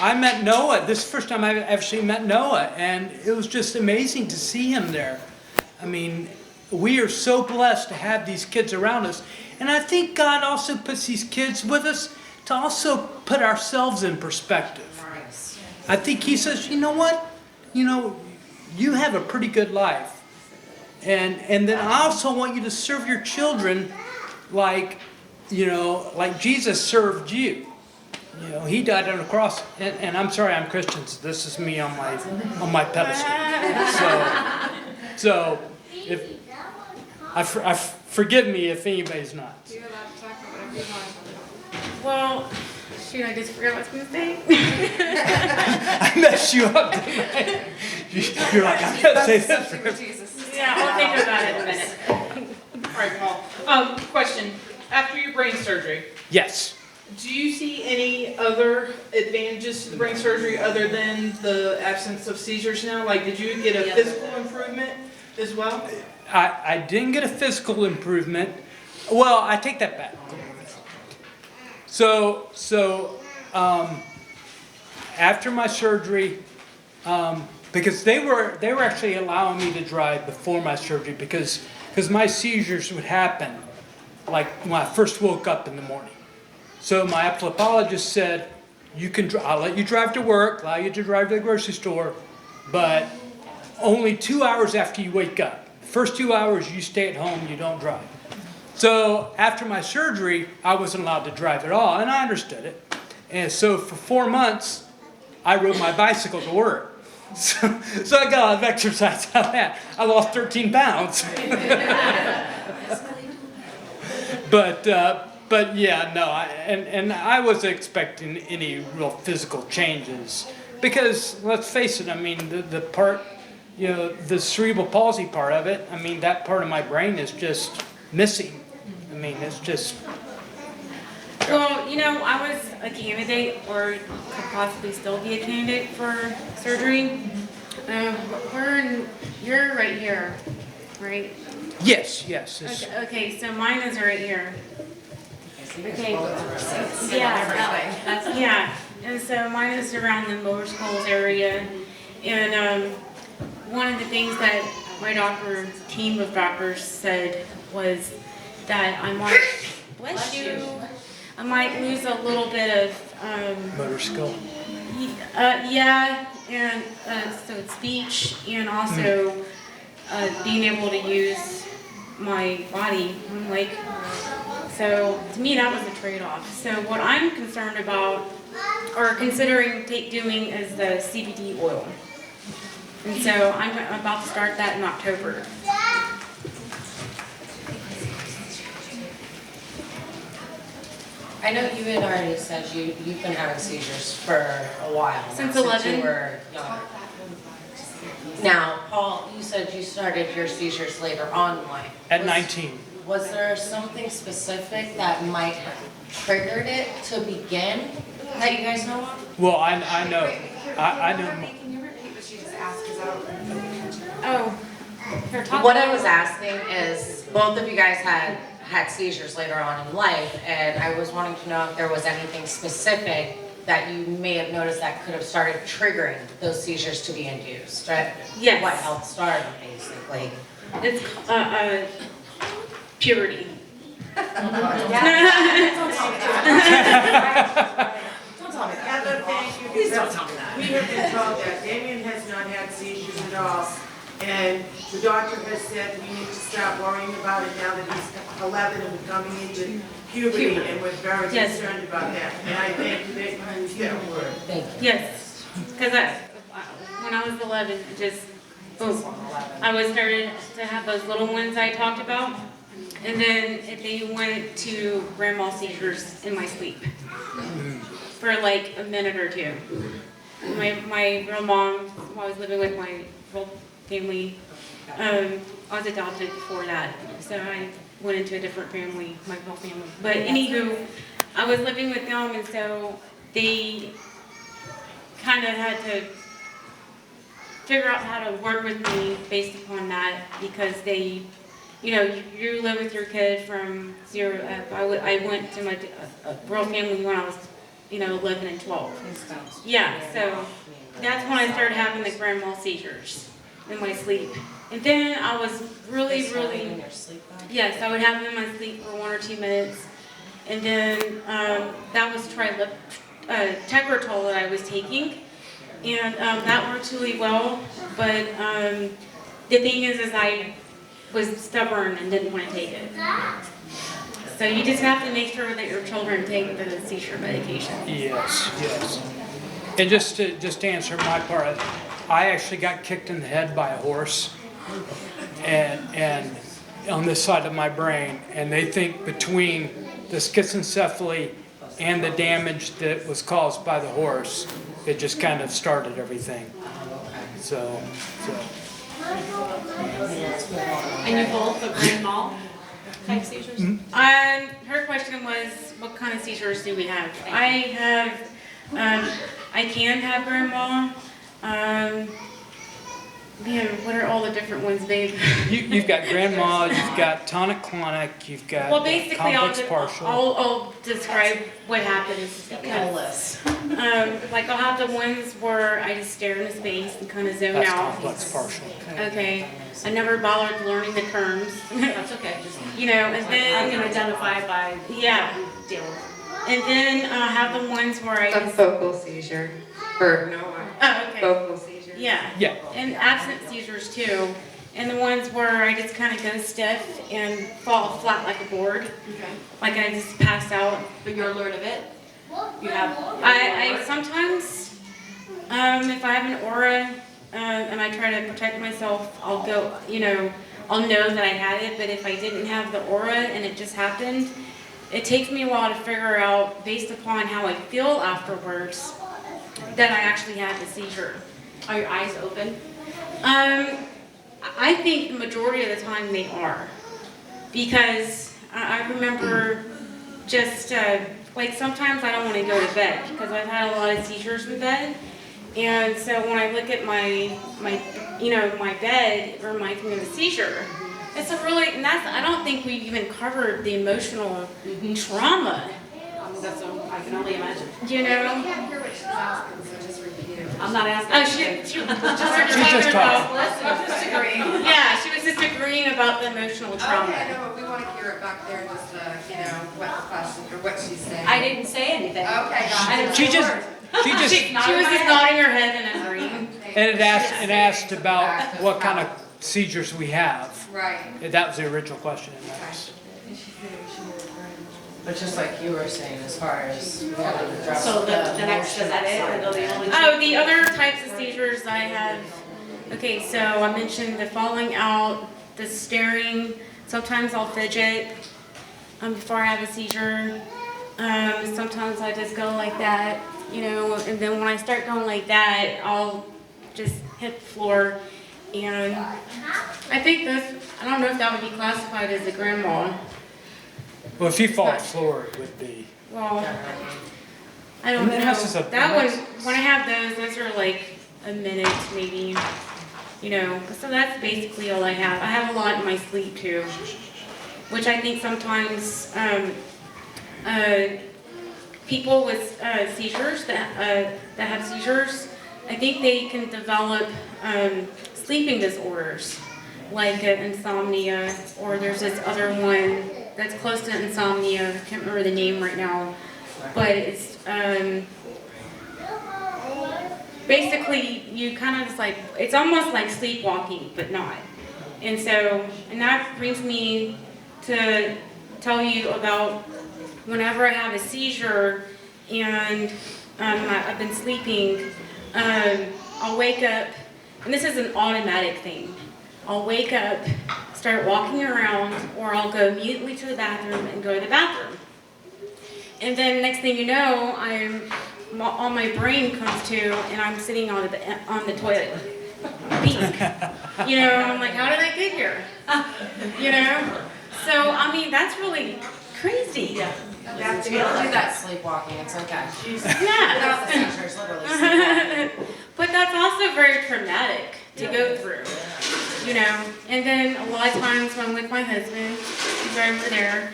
I met Noah. This is the first time I've actually met Noah, and it was just amazing to see him there. I mean, we are so blessed to have these kids around us. And I think God also puts these kids with us to also put ourselves in perspective. I think He says, you know what? You know, you have a pretty good life. And then I also want you to serve your children like, you know, like Jesus served you. You know, He died on the cross. And I'm sorry, I'm Christian, so this is me on my pedestal. So if forgive me if anybody's not. you're allowed to talk about whatever you want. Well, shoot, I just forgot what I was going to say. I messed you up, didn't I? You're like, I'm going to say this. Yeah, I'll think about it in a minute. All right, Paul. Question. After your brain surgery, Yes. do you see any other advantages to the brain surgery other than the absence of seizures now? Like, did you get a physical improvement as well? I didn't get a physical improvement. Well, I take that back. So after my surgery, because they were actually allowing me to drive before my surgery because my seizures would happen like when I first woke up in the morning. So my epileptologist said, I'll let you drive to work, allow you to drive to the grocery store, but only 2 hours after you wake up. First 2 hours you stay at home, you don't drive. So after my surgery, I wasn't allowed to drive at all, and I understood it. And so for 4 months, I rode my bicycle to work. So I got a lot of exercise out of that. I lost 13 pounds. But yeah, no, and I wasn't expecting any real physical changes. Because let's face it, I mean, the part, you know, the cerebral palsy part of it, I mean, that part of my brain is just missing. I mean, it's just... Well, you know, I was a candidate, or could possibly still be a candidate for surgery. You're right here, right? Yes. Okay, so mine is right here. Okay. Yeah. And so mine is around the motor skulls area. And one of the things that my team of doctors said was that I might, bless you, I might lose a little bit of motor skill. Yeah, and so it's speech and also being able to use my body. Like, so to me that was a trade-off. So what I'm concerned about or considering doing is the CBD oil. And so I'm about to start that in October. I know you had already said you've been having seizures for a while now, Since 11. Since you were younger. Now, Paul, you said you started your seizures later on in life. At 19. Was there something specific that might have triggered it to begin that you guys know of? Well, I know. I know. Can you repeat what she just asked? Because I don't... Oh. What I was asking is, both of you guys had seizures later on in life, and I was wanting to know if there was anything specific that you may have noticed that could have started triggering those seizures to be induced, right? Yes. What helped start them, basically? It's puberty. Don't tell me that. Heather, thank you. Please don't tell me that. We have been told that Damien has not had seizures at all. And the doctor has said we need to start worrying about it now that he's 11 and coming into puberty, and we're very concerned about that. And I thank you that you used that word. Thank you. Yes, because when I was 11, it just, boom, I was started to have those little ones I talked about. and then they went to grand mal seizures in my sleep for like a minute or two. My real mom, while I was living with my real family, I was adopted before that, so I went into a different family, my real family. But anywho, I was living with them, and so they kind of had to figure out how to work with me based upon that, because they, you know, you live with your kid from 0 up. I went to my real family when I was, you know, 11 and 12. Yeah, so that's when I started having the grand mal seizures in my sleep. And then I was really, yes, I would have them in my sleep for 1 or 2 minutes. And then that was Tegretol that I was taking. And that worked really well. But the thing is I was stubborn and didn't want to take it. So you just have to make sure that your children take the seizure medication. Yes, yes. And just to answer my part, I actually got kicked in the head by a horse, and on this side of my brain, and they think between the schizencephaly and the damage that was caused by the horse, it just kind of started everything. So. And you both the grand mal type seizures? Her question was, what kind of seizures do we have? I have, I can have grand mal. Man, what are all the different ones, babe? You've got grand mal, you've got tonic-clonic, you've got Well, basically, complex partial. I'll describe what happens. Like I'll have the ones where I just stare into space and kind of zone That's out. complex partial. Okay. I never bothered learning the terms. That's okay. You know, and then I can identify by deal. And then I have the ones where I A just, focal seizure, or okay. focal seizure. Yeah. Yeah. And absent seizures too. And the ones where I just kind of go stiff and fall flat like a board. Okay. Like I just pass out. But you're alert of it? You have? I sometimes, if I have an aura and I try to protect myself, I'll go, you know, I'll know that I had it. But if I didn't have the aura and it just happened, it takes me a while to figure out, based upon how I feel afterwards, that I actually had the seizure. Are your eyes open? I think the majority of the time they are, because I remember just like sometimes I don't want to go to bed because I've had a lot of seizures in bed, and so when I look at my bed, it reminds me of a seizure. It's a really, and that's, I don't think we've even covered the emotional trauma. I can only imagine. You know? I can't hear what she's asking, so just repeat it. I'm not asking. Oh, she just talking. I'm just agreeing. Yeah, she was just agreeing about the emotional trauma. Okay, no, but we want to hear it back there, just, what the question, or what she's saying. I didn't say anything. Okay, got it. She just She was just nodding her head and agreeing. and it asked about what kind of seizures we have. Right. That was the original question in that. But just like you were saying, as far as we gotta address So the next, is that it? Or the only two? Oh, the other types of seizures I have. Okay, so I mentioned the falling out, the staring. Sometimes I'll fidget before I have a seizure. Sometimes I just go like that, you know, and then when I start going like that, I'll just hit the floor. And I think I don't know if that would be classified as a grand mal. Well, if you fall on the floor, it would be. Well, I don't know. That one, when I have those are like a minute maybe, you know. So that's basically all I have. I have a lot in my sleep too, which I think sometimes people with seizures that have seizures, I think they can develop sleeping disorders like insomnia, or there's this other one that's close to insomnia. I can't remember the name right now, but it's basically you kind of just like, it's almost like sleepwalking, but not. And so, and that brings me to tell you about whenever I have a seizure and I've been sleeping, I'll wake up, and this is an automatic thing. I'll wake up, start walking around, or I'll go immediately to the bathroom and go to the bathroom. And then next thing you know, all my brain comes to, and I'm sitting on the toilet, peeing. You know, I'm like, how did I get here? You know? So, I mean, that's really crazy. Yeah. You don't do that sleepwalking, it's okay. Yeah. Without the seizures, literally sleepwalking. But that's also very traumatic to go through, you know. And then a lot of times when I'm with my husband, he's right over there,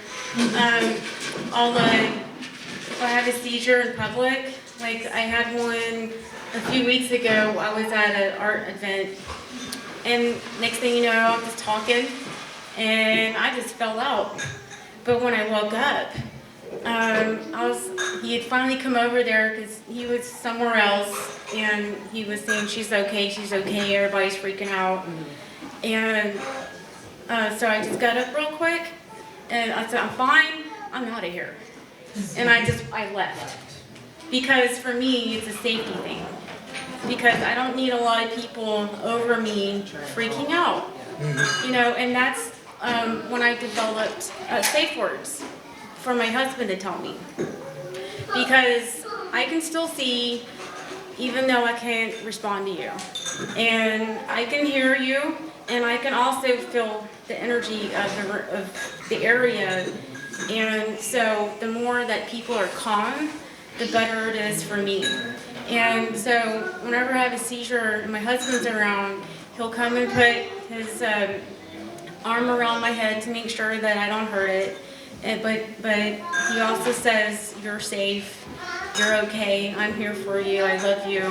if I have a seizure in public, like I had one a few weeks ago, I was at an art event, and next thing you know, I'm just talking, and I just fell out. But when I woke up, he had finally come over there because he was somewhere else, and he was saying, she's okay, everybody's freaking out. And so I just got up real quick, and I said, I'm fine, I'm out of here. And I left. Because for me, it's a safety thing. Because I don't need a lot of people over me freaking out. You know, and that's when I developed safe words for my husband to tell me. Because I can still see, even though I can't respond to you. And I can hear you, and I can also feel the energy of the area. And so the more that people are calm, the better it is for me. And so whenever I have a seizure and my husband's around, he'll come and put his arm around my head to make sure that I don't hurt it. But he also says, you're safe, you're okay, I'm here for you, I love you.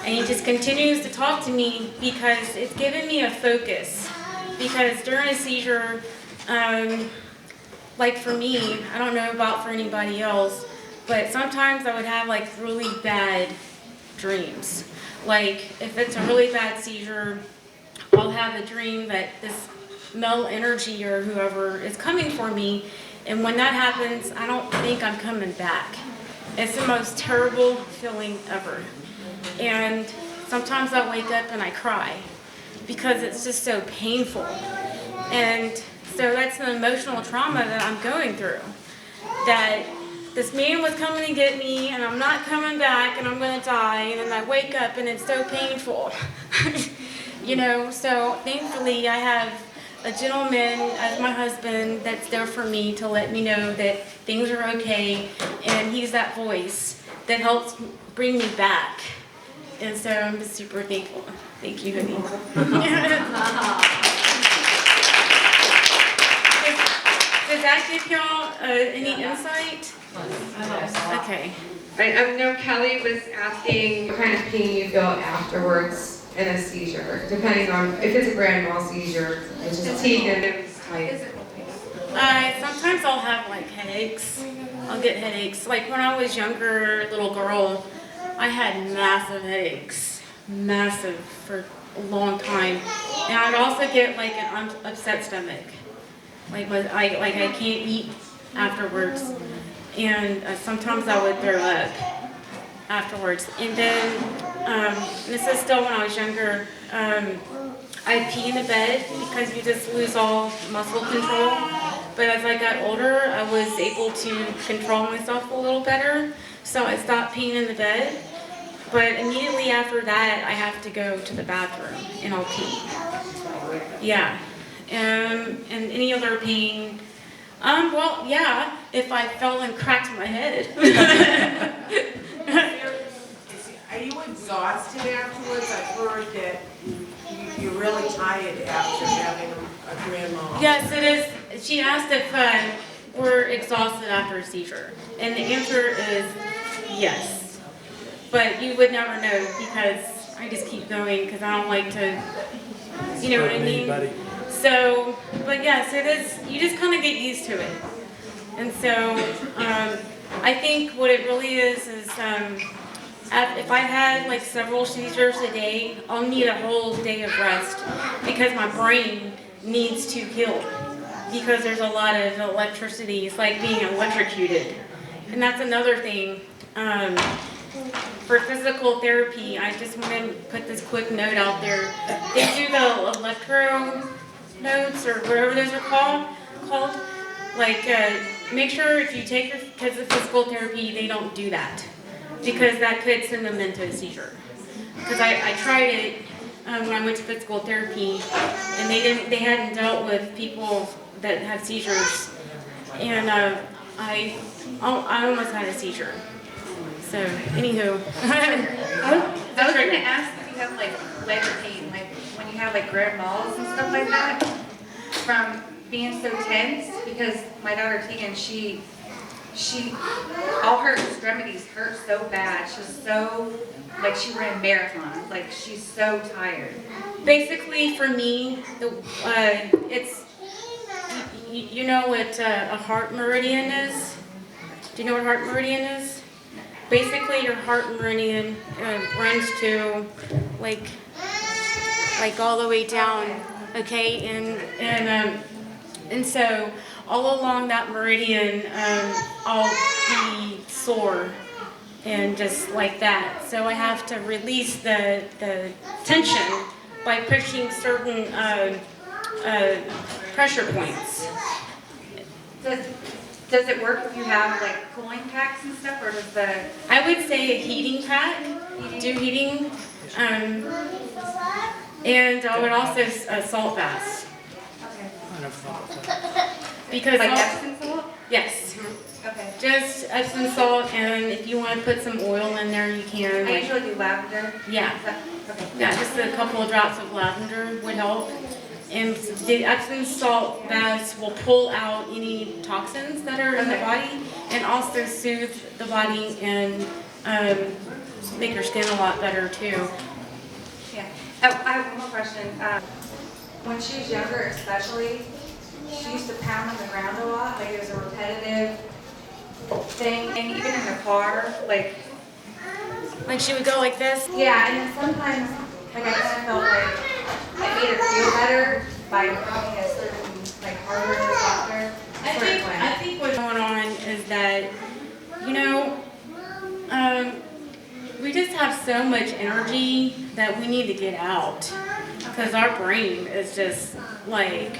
And he just continues to talk to me because it's given me a focus. Because during a seizure, like for me, I don't know about for anybody else, but sometimes I would have like really bad dreams. Like if it's a really bad seizure, I'll have a dream that this male energy or whoever is coming for me, and when that happens, I don't think I'm coming back. It's the most terrible feeling ever. And sometimes I wake up and I cry because it's just so painful. And so that's an emotional trauma that I'm going through. That this man was coming to get me, and I'm not coming back, and I'm going to die, and then I wake up, and it's so painful. You know, so thankfully I have a gentleman as my husband that's there for me to let me know that things are okay, and he's that voice that helps bring me back. And so I'm just super thankful. Thank you, honey. Does that give y'all any insight? Okay. I know Kelly was asking what kind of pain you feel afterwards in a seizure, depending on if it's a grand mal seizure, which is fatigue and sometimes I'll have like headaches. I'll get headaches. Like when I was younger, little girl, I had massive headaches, massive for a long time, and I'd also get like an upset stomach. Like I can't eat afterwards, and sometimes I would throw up afterwards. And then this is still when I was younger. I'd pee in the bed because you just lose all muscle control. But as I got older, I was able to control myself a little better, so I stopped peeing in the bed. But immediately after that, I have to go to the bathroom and I'll pee. Yeah. And any other pain? Well, yeah, if I fell and cracked my head. Are you exhausted afterwards? I've heard that you're really tired after having a grand mal. Yes, it is. She asked if we're exhausted after a seizure. And the answer is yes. But you would never know because I just keep going because I don't like to, you know what I mean? So, but yes, it is, you just kind of get used to it. And so, I think what it really is if I had like several seizures a day, I'll need a whole day of rest because my brain needs to heal because there's a lot of electricity. It's like being electrocuted. And that's another thing. for physical therapy, I just want to put this quick note out there. They do the electro notes or whatever those are called. Like, make sure if you take your kids to physical therapy, they don't do that, because that could send them into a seizure. Because I tried it when I went to physical therapy, and they hadn't dealt with people that have seizures, and I almost had a seizure. So, anywho. I was gonna ask if you have like leg pain, like when you have like grand malls and stuff like that, from being so tense, because my daughter Tegan, she all her extremities hurt so bad. She's so, like she ran marathons, like she's so tired. Basically, for me, it's, you know what a heart meridian is? Do you know what a heart meridian is? Basically, your heart meridian runs to like all the way down, okay? And so all along that meridian, I'll be sore and just like that. So I have to release the tension by pushing certain pressure points. Does it work if you have like cooling packs and stuff, or does the? I would say a heating pack. Do heating, and I would also salt baths. Okay. Because like Epsom salt? Yes. Okay. Just Epsom salt, and if you want to put some oil in there, you can. I usually do lavender. Yeah. Okay. Yeah, just a couple of drops of lavender would help. And the Epsom salt baths will pull out any toxins that are in the body, and also soothe the body and make your skin a lot better too. Yeah. I have one more question. When she was younger, especially, she used to pound on the ground a lot. Like it was a repetitive thing, and even in the car, like she would go like this. Yeah, and then sometimes, like I kind of felt like it made her feel better by having a certain like harder doctor. I think what's going on is that, you know, we just have so much energy that we need to get out, because our brain is just like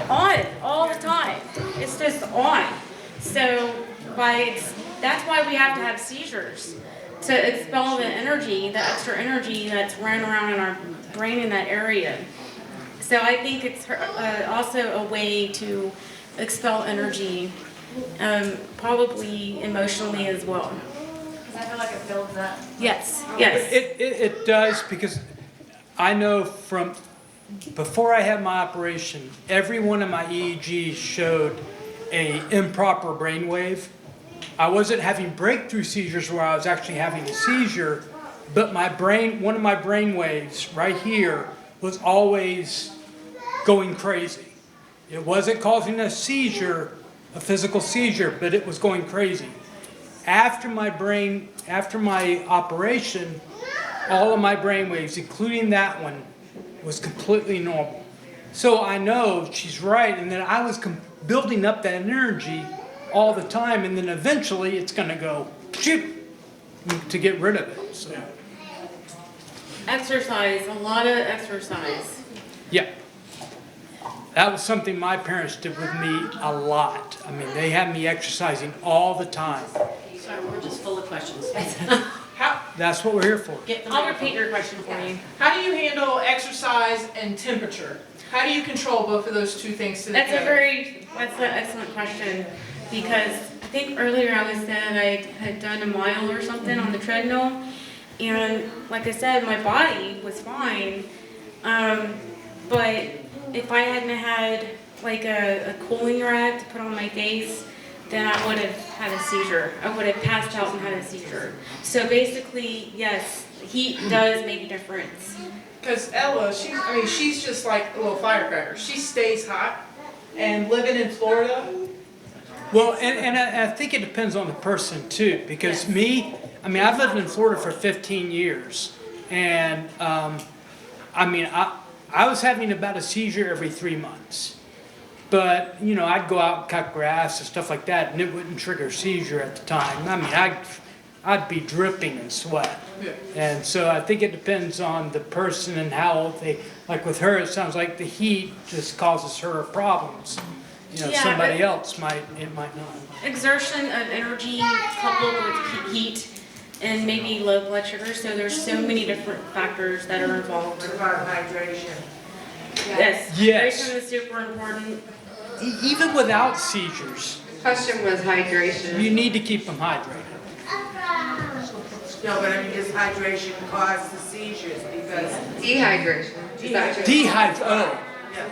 on all the time. It's just on. So that's why we have to have seizures, to expel the energy, the extra energy that's running around in our brain in that area. So I think it's also a way to expel energy, probably emotionally as well. Because I feel like it builds up. Yes, yes. It does, because I know from before I had my operation, every one of my EEGs showed a improper brainwave. I wasn't having breakthrough seizures where I was actually having a seizure, but my brain, one of my brain waves right here was always going crazy. It wasn't causing a seizure, a physical seizure, but it was going crazy. After my operation, all of my brain waves, including that one, was completely normal. So I know she's right, and then I was building up that energy all the time, and then eventually it's going to go shoot to get rid of it. So. Exercise, a lot of exercise. Yeah. That was something my parents did with me a lot. I mean, they had me exercising all the time. Sorry, we're just full of questions. That's what we're here for. I'll repeat your question for you. How do you handle exercise and temperature? How do you control both of those two things together? That's an excellent question, because I think earlier I was saying I had done a mile or something on the treadmill, and like I said, my body was fine, but if I hadn't had like a cooling rag to put on my face, then I would have had a seizure. I would have passed out and had a seizure. So basically, yes, heat does make a difference. Because Ella, she's just like a little firecracker. She stays hot, and living in Florida. Well, and I think it depends on the person too, because yes. I've lived in Florida for 15 years, and I was having about a seizure every 3 months. But, I'd go out and cut grass and stuff like that, and it wouldn't trigger a seizure at the time. I'd be dripping in sweat. Yeah. And so I think it depends on the person and how they, like with her, it sounds like the heat just causes her problems. You know, Yeah, somebody but- else might not. Exertion of energy coupled with heat and maybe low blood sugar. So there's so many different factors that are involved. What about hydration? Yes. Yes. Hydration is super important. Even without seizures, Question was hydration. you need to keep them hydrated. No, but I mean, does hydration cause the seizures? Because Dehydration. Is that just- Oh,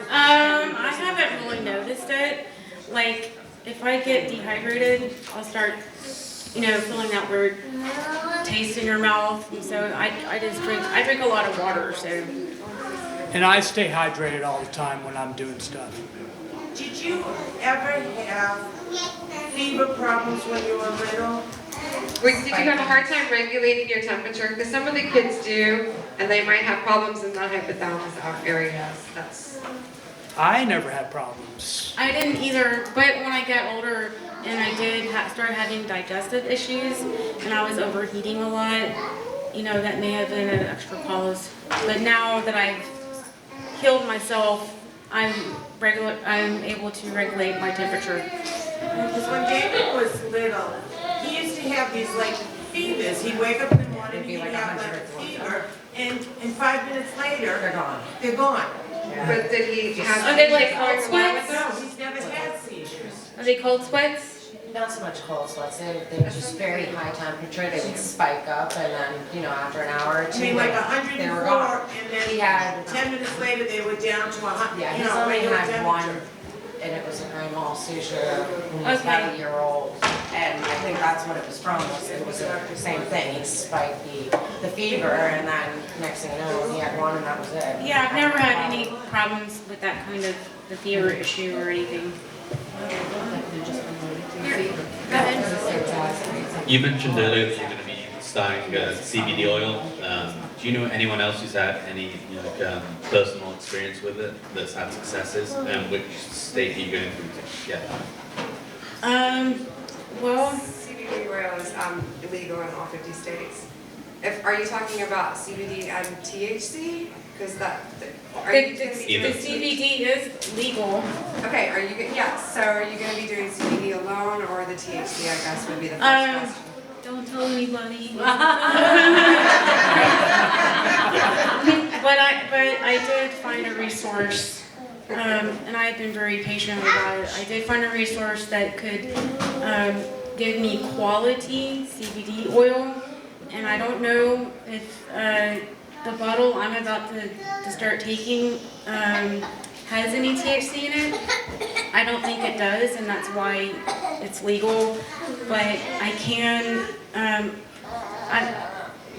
I haven't really noticed it. Like, if I get dehydrated, I'll start, feeling that weird taste in your mouth. And so I drink a lot of water, so. and I stay hydrated all the time when I'm doing stuff. did you ever have fever problems when you were little? Did you have a hard time regulating your temperature? Because some of the kids do, and they might have problems in the hypothalamus areas. I never had problems. I didn't either, but when I got older and I did start having digestive issues and I was overheating a lot, that may have been an extra cause. But now that I've healed myself, I'm able to regulate my temperature. Because when David was little, he used to have these like fevers. He'd wake up in the morning and he'd have like a fever, and 5 minutes later, They're gone. they're gone. But did he have? Are they like seizures cold going along with sweats? those? He's never had seizures. Are they cold sweats? Not so much cold sweats, they were just very high temperature, they would spike up and then, after an hour or I two, mean, like they were 104, gone. and He then had, 10 minutes later, they were down to 100, yeah, you he's know, only regular had one, temperature. and it was a grand mal seizure when he was about a year old. And I think that's what it was from, it was the same thing, he spiked the fever, and then next thing you know, he had one and that was it. Yeah, I've never had any problems with that kind of the fever issue or anything. You mentioned earlier that you're going to be starting CBD oil. Do you know anyone else who's had any personal experience with it that's had successes? And which state are you going through to get that? Well, CBD oil is illegal in all 50 states. Are you talking about CBD and THC? Because the CBD is legal. Okay, so are you going to be doing CBD alone or the THC, I guess, would be the first question. Don't tell anybody. But I did find a resource, and I've been very patient about it. I did find a resource that could give me quality CBD oil, and I don't know if the bottle I'm about to start taking has any THC in it. I don't think it does, and that's why it's legal. But I can,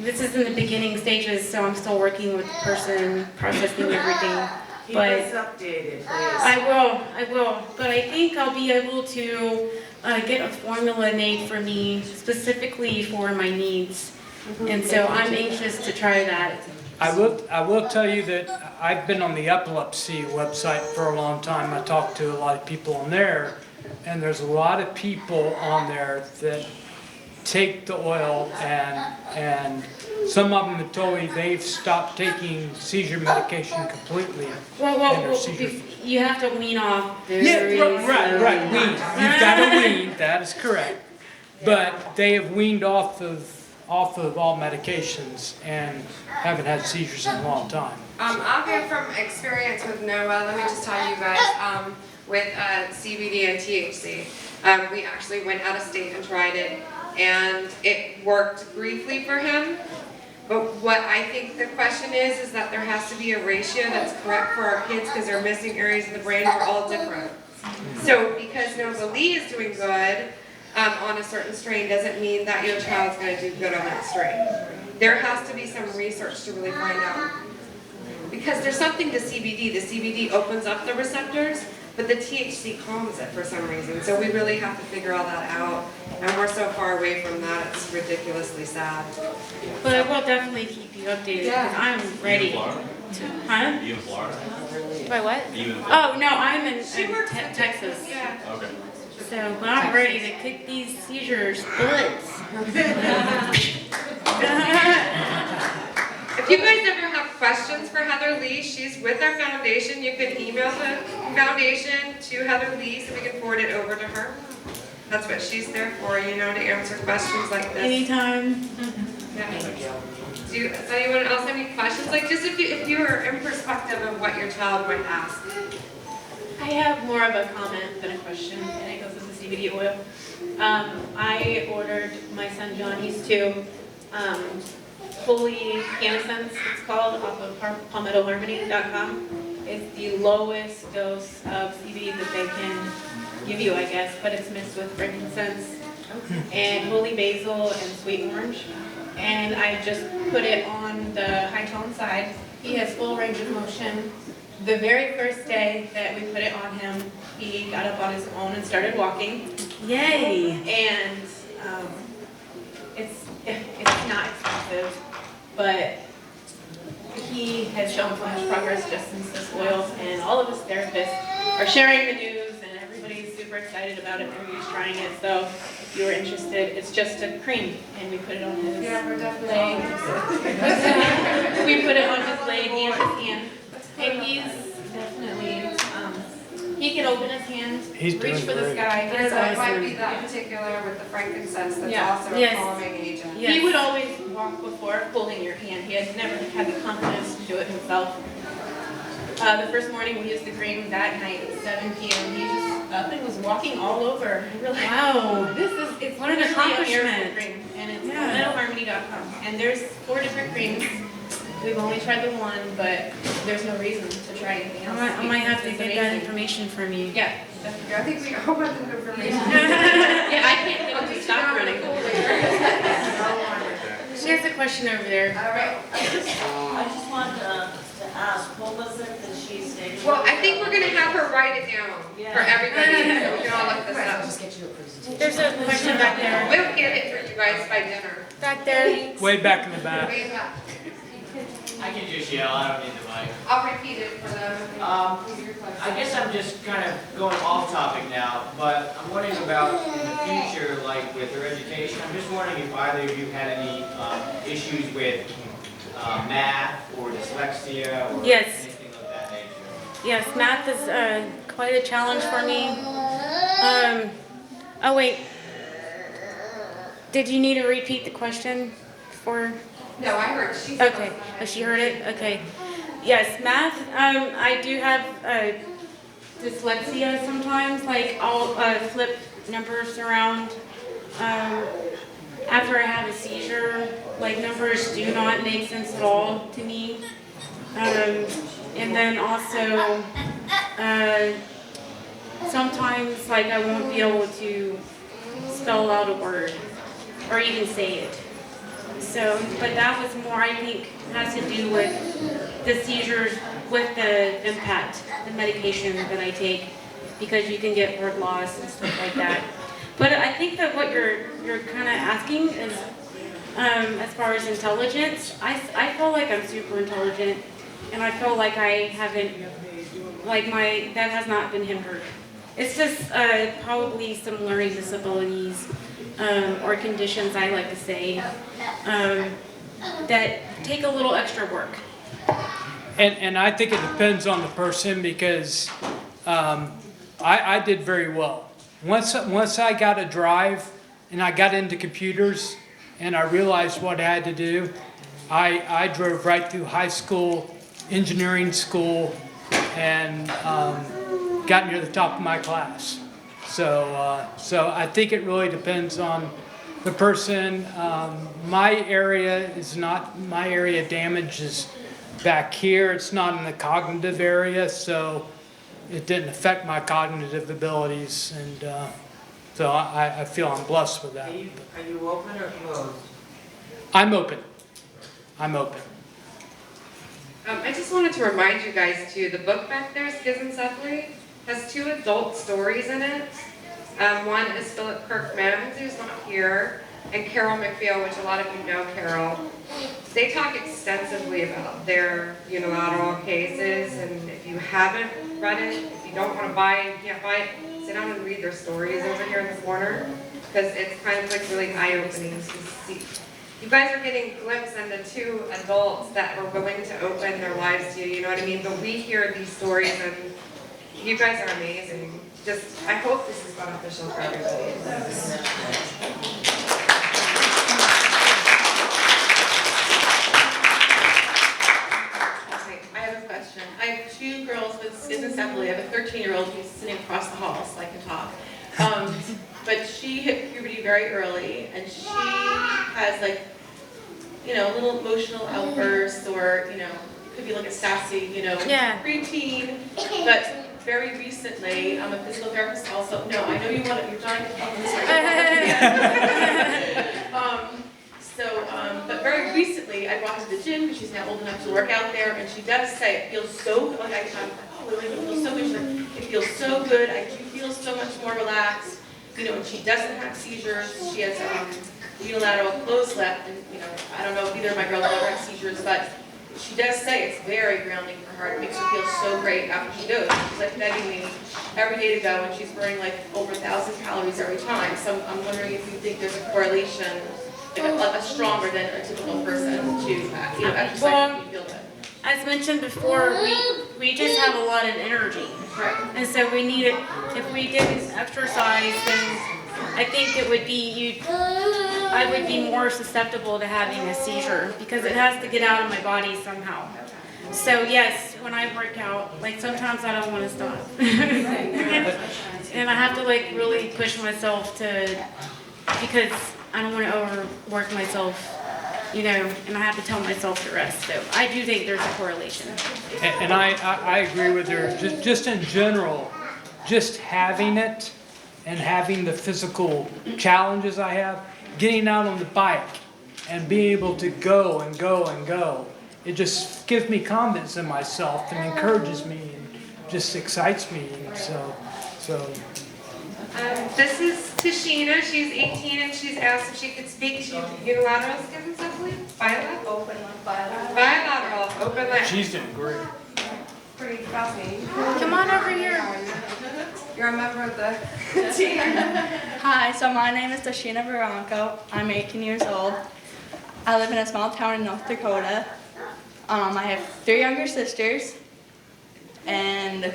this is in the beginning stages, so I'm still working with the person processing everything. Keep us updated, please. I will. But I think I'll be able to get a formula made for me specifically for my needs. And so I'm anxious to try that. I will tell you that I've been on the epilepsy website for a long time. I talked to a lot of people on there, and there's a lot of people on there that take the oil, and some of them have told me they've stopped taking seizure medication completely. Well, you have to wean off very right, wean. You've got to wean, that is correct. But they have weaned off of all medications and haven't had seizures in a long time. I'll go from experience with Noah. Let me just tell you guys, with CBD and THC. We actually went out of state and tried it, and it worked briefly for him. But what I think the question is that there has to be a ratio that's correct for our kids because they're missing areas of the brain. We're all different. So because Nova Lee is doing good on a certain strain doesn't mean that your child's going to do good on that strain. There has to be some research to really find out. Because there's something to CBD. The CBD opens up the receptors, but the THC calms it for some reason. So we really have to figure all that out. And we're so far away from that, it's ridiculously sad. But I will definitely keep you updated because I'm ready. Huh? Are you in Florida? By what? Are you in Oh, no, I'm in Texas. Yeah. Okay. So, but I'm ready to kick these seizures butts. If you guys ever have questions for Heather Lee, she's with our foundation. You can email the foundation to Heather Lee so we can forward it over to her. That's what she's there for, you know, to answer questions like this. Anytime. Yeah. Does anyone else have any questions? Like just if you were in perspective of what your child might ask. I have more of a comment than a question, and it goes with the CBD oil. I ordered my son John, he's 2, fully Cannabis, it's called, off of Harbordashery.com. It's the lowest dose of CBD that they can give you, I guess, but it's mixed with frankincense and holy basil and sweet orange. And I just put it on the high tone side. He has full range of motion. The very first day that we put it on him, he got up on his own and started walking. Yay! And it's not expensive, but he has shown so much progress just since this oil, and all of his therapists are sharing the news, and everybody's super excited about it. Everybody's trying it, so if you were interested, it's just a cream, and we put it on his leg. We put it on his leg and his hand, and he's definitely, he can open his hands, reach for the sky. So it might be that particular with the frankincense that's also a calming agent. He would always walk before pulling your hand. He had never had the confidence to do it himself. The first morning we used the cream, that night at 7 p.m. he just up and was walking all over. Wow. It's What an literally a accomplishment. miracle cream, and it's Harbordashery.com. And there's 4 different creams. We've only tried the one, but there's no reason to try anything else. I might have to It's get that amazing. information from you. Yeah. I think we all want the information. Yeah, I can't get him to stop running. She has a question over there. All right. I just wanted to ask, what was it that she stated? Well, I think we're gonna have her write it down for everybody, so we can all look this up. There's a question back there. We'll get it for you guys by dinner. Back there. Way back in the back. Way back. I can just yell, I don't need the mic. I'll repeat it for them. I guess I'm just kind of going off topic now, but I'm wondering about in the future, like with their education, I'm just wondering if either of you had any issues with math or dyslexia or anything of that nature. Yes, math is quite a challenge for me. Oh wait. Did you need to repeat the question for? No, I heard she. Okay. Oh, she heard it? Okay. Yes, math. I do have dyslexia sometimes. Like I'll flip numbers around. After I have a seizure, like numbers do not make sense at all to me. And then also, sometimes like I won't be able to spell out a word or even say it. So, but that was more, I think, has to do with the seizures, with the impact, the medication that I take, because you can get word loss and stuff like that. But I think that what you're kind of asking is, as far as intelligence, I feel like I'm super intelligent, and I feel like I haven't, like that has not been hindered. It's just probably some learning disabilities or conditions, I like to say, that take a little extra work. And I think it depends on the person, because I did very well. Once I got a drive and I got into computers and I realized what I had to do, I drove right through high school, engineering school, and got near the top of my class. So I think it really depends on the person. My area damage is back here. It's not in the cognitive area, so it didn't affect my cognitive abilities, and so I feel I'm blessed with that. Are you open or closed? I'm open. I'm open. I just wanted to remind you guys too, the book back there, Schizencephaly, has 2 adult stories in it. One is Philip Kirkman, who's not here, and Carol McPhail, which a lot of you know Carol. They talk extensively about their unilateral cases, and if you haven't read it, if you don't want to buy it, you can't buy it, sit down and read their stories over here in the corner, because it's kind of like really eye-opening to see. You guys are getting a glimpse into two adults that were willing to open their lives to you, you know what I mean? But we hear these stories and you guys are amazing. I hope this is beneficial for everybody. I have a question. I have two girls with schizencephaly. I have a 13-year-old who's sitting across the hall, so I can talk. But she hit puberty very early, and she has little emotional outbursts, or it could be like a sassy, preteen. But very recently, I'm a physical therapist also. No, I know you're trying to help me. But very recently, I brought her to the gym because she's now old enough to work out there, and she does say it feels so good. It feels so good. She's like, it feels so good. I do feel so much more relaxed. And she doesn't have seizures. She has unilateral closed lip, and I don't know if either of my girls ever had seizures, but she does say it's very grounding for her. It makes her feel so great after she goes. She's like begging me every day to go, and she's burning like over 1,000 calories every time. So I'm wondering if you think there's a correlation, like a stronger than a typical person to exercise and you feel good. As mentioned before, we just have a lot of energy. Right. And so we need it, if we didn't exercise, then I think it would be, I would be more susceptible to having a seizure because it has to get out of my body somehow. So yes, when I work out, like sometimes I don't want to stop. And I have to like really push myself because I don't want to overwork myself. And I have to tell myself to rest. So I do think there's a correlation. And I agree with her. Just in general, just having it and having the physical challenges I have, getting out on the bike and being able to go and go and go, it just gives me confidence in myself and encourages me and just excites me. And so. This is Tashina. She's 18 and she's asked if she could speak to unilateral schizencephaly. Bilateral? Open lip, bilateral. Bilateral. Open lip. She's doing great. Pretty fascinating. Come on over here. You're a member of the team. Hi, so my name is Tashina Veronco. I'm 18 years old. I live in a small town in North Dakota. I have 3 younger sisters, and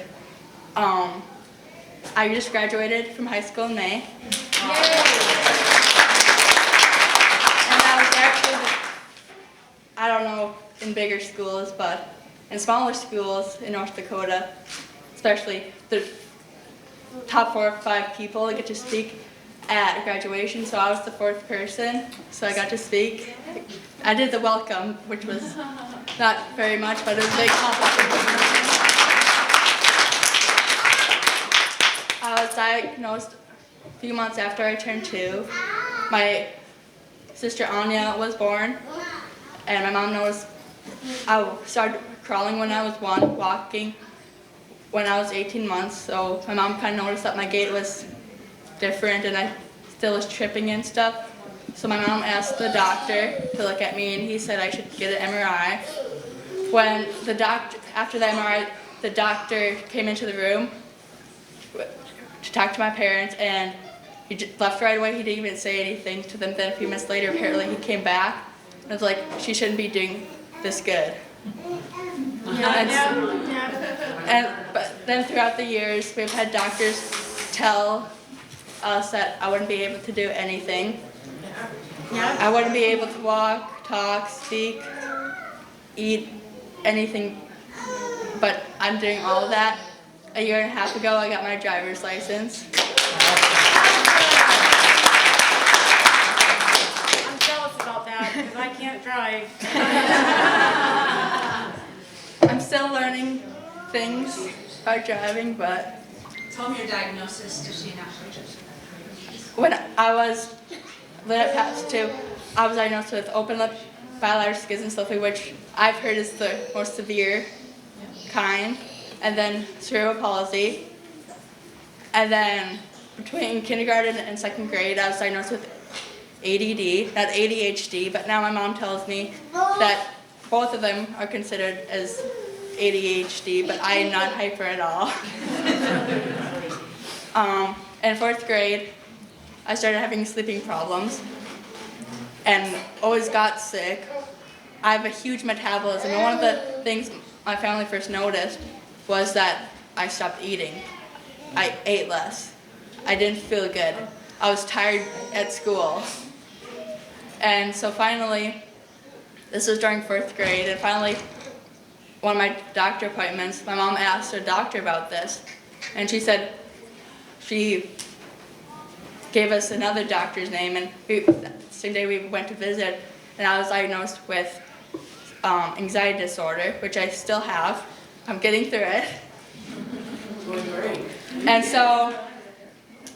I just graduated from high school in May. Yay! And I was actually, I don't know in bigger schools, but in smaller schools in North Dakota, especially the top 4 or 5 people that get to speak at graduation. So I was the 4th person, so I got to speak. I did the welcome, which was not very much, but it was a big compliment. I was diagnosed a few months after I turned 2. My sister Anya was born, and my mom noticed I started crawling when I was 1, walking when I was 18 months, so my mom kind of noticed that my gait was different and I still was tripping and stuff. So my mom asked the doctor to look at me, and he said I should get an MRI. When after the MRI, the doctor came into the room to talk to my parents, and he just left right away. He didn't even say anything to them. Then a few minutes later, apparently he came back and was like, she shouldn't be doing this good. But then throughout the years, we've had doctors tell us that I wouldn't be able to do anything. I wouldn't be able to walk, talk, speak, eat, anything, but I'm doing all of that. A year and a half ago, I got my driver's license. I'm jealous about that because I can't drive. I'm still learning things about driving, but... Tell me your diagnosis, Tashina. When I was lit at past 2, I was diagnosed with open lip bilateral schizencephaly, which I've heard is the most severe kind, and then cerebral palsy. And then between kindergarten and 2nd grade, I was diagnosed with ADD, not ADHD, but now my mom tells me that both of them are considered as ADHD, but I am not hyper at all. In 4th grade, I started having sleeping problems and always got sick. I have a huge metabolism, and one of the things my family first noticed was that I stopped eating. I ate less. I didn't feel good. I was tired at school. And so finally, this was during 4th grade, and finally, one of my doctor appointments, my mom asked her doctor about this, and she said, she gave us another doctor's name, and the same day we went to visit, and I was diagnosed with anxiety disorder, which I still have. I'm getting through it. And so,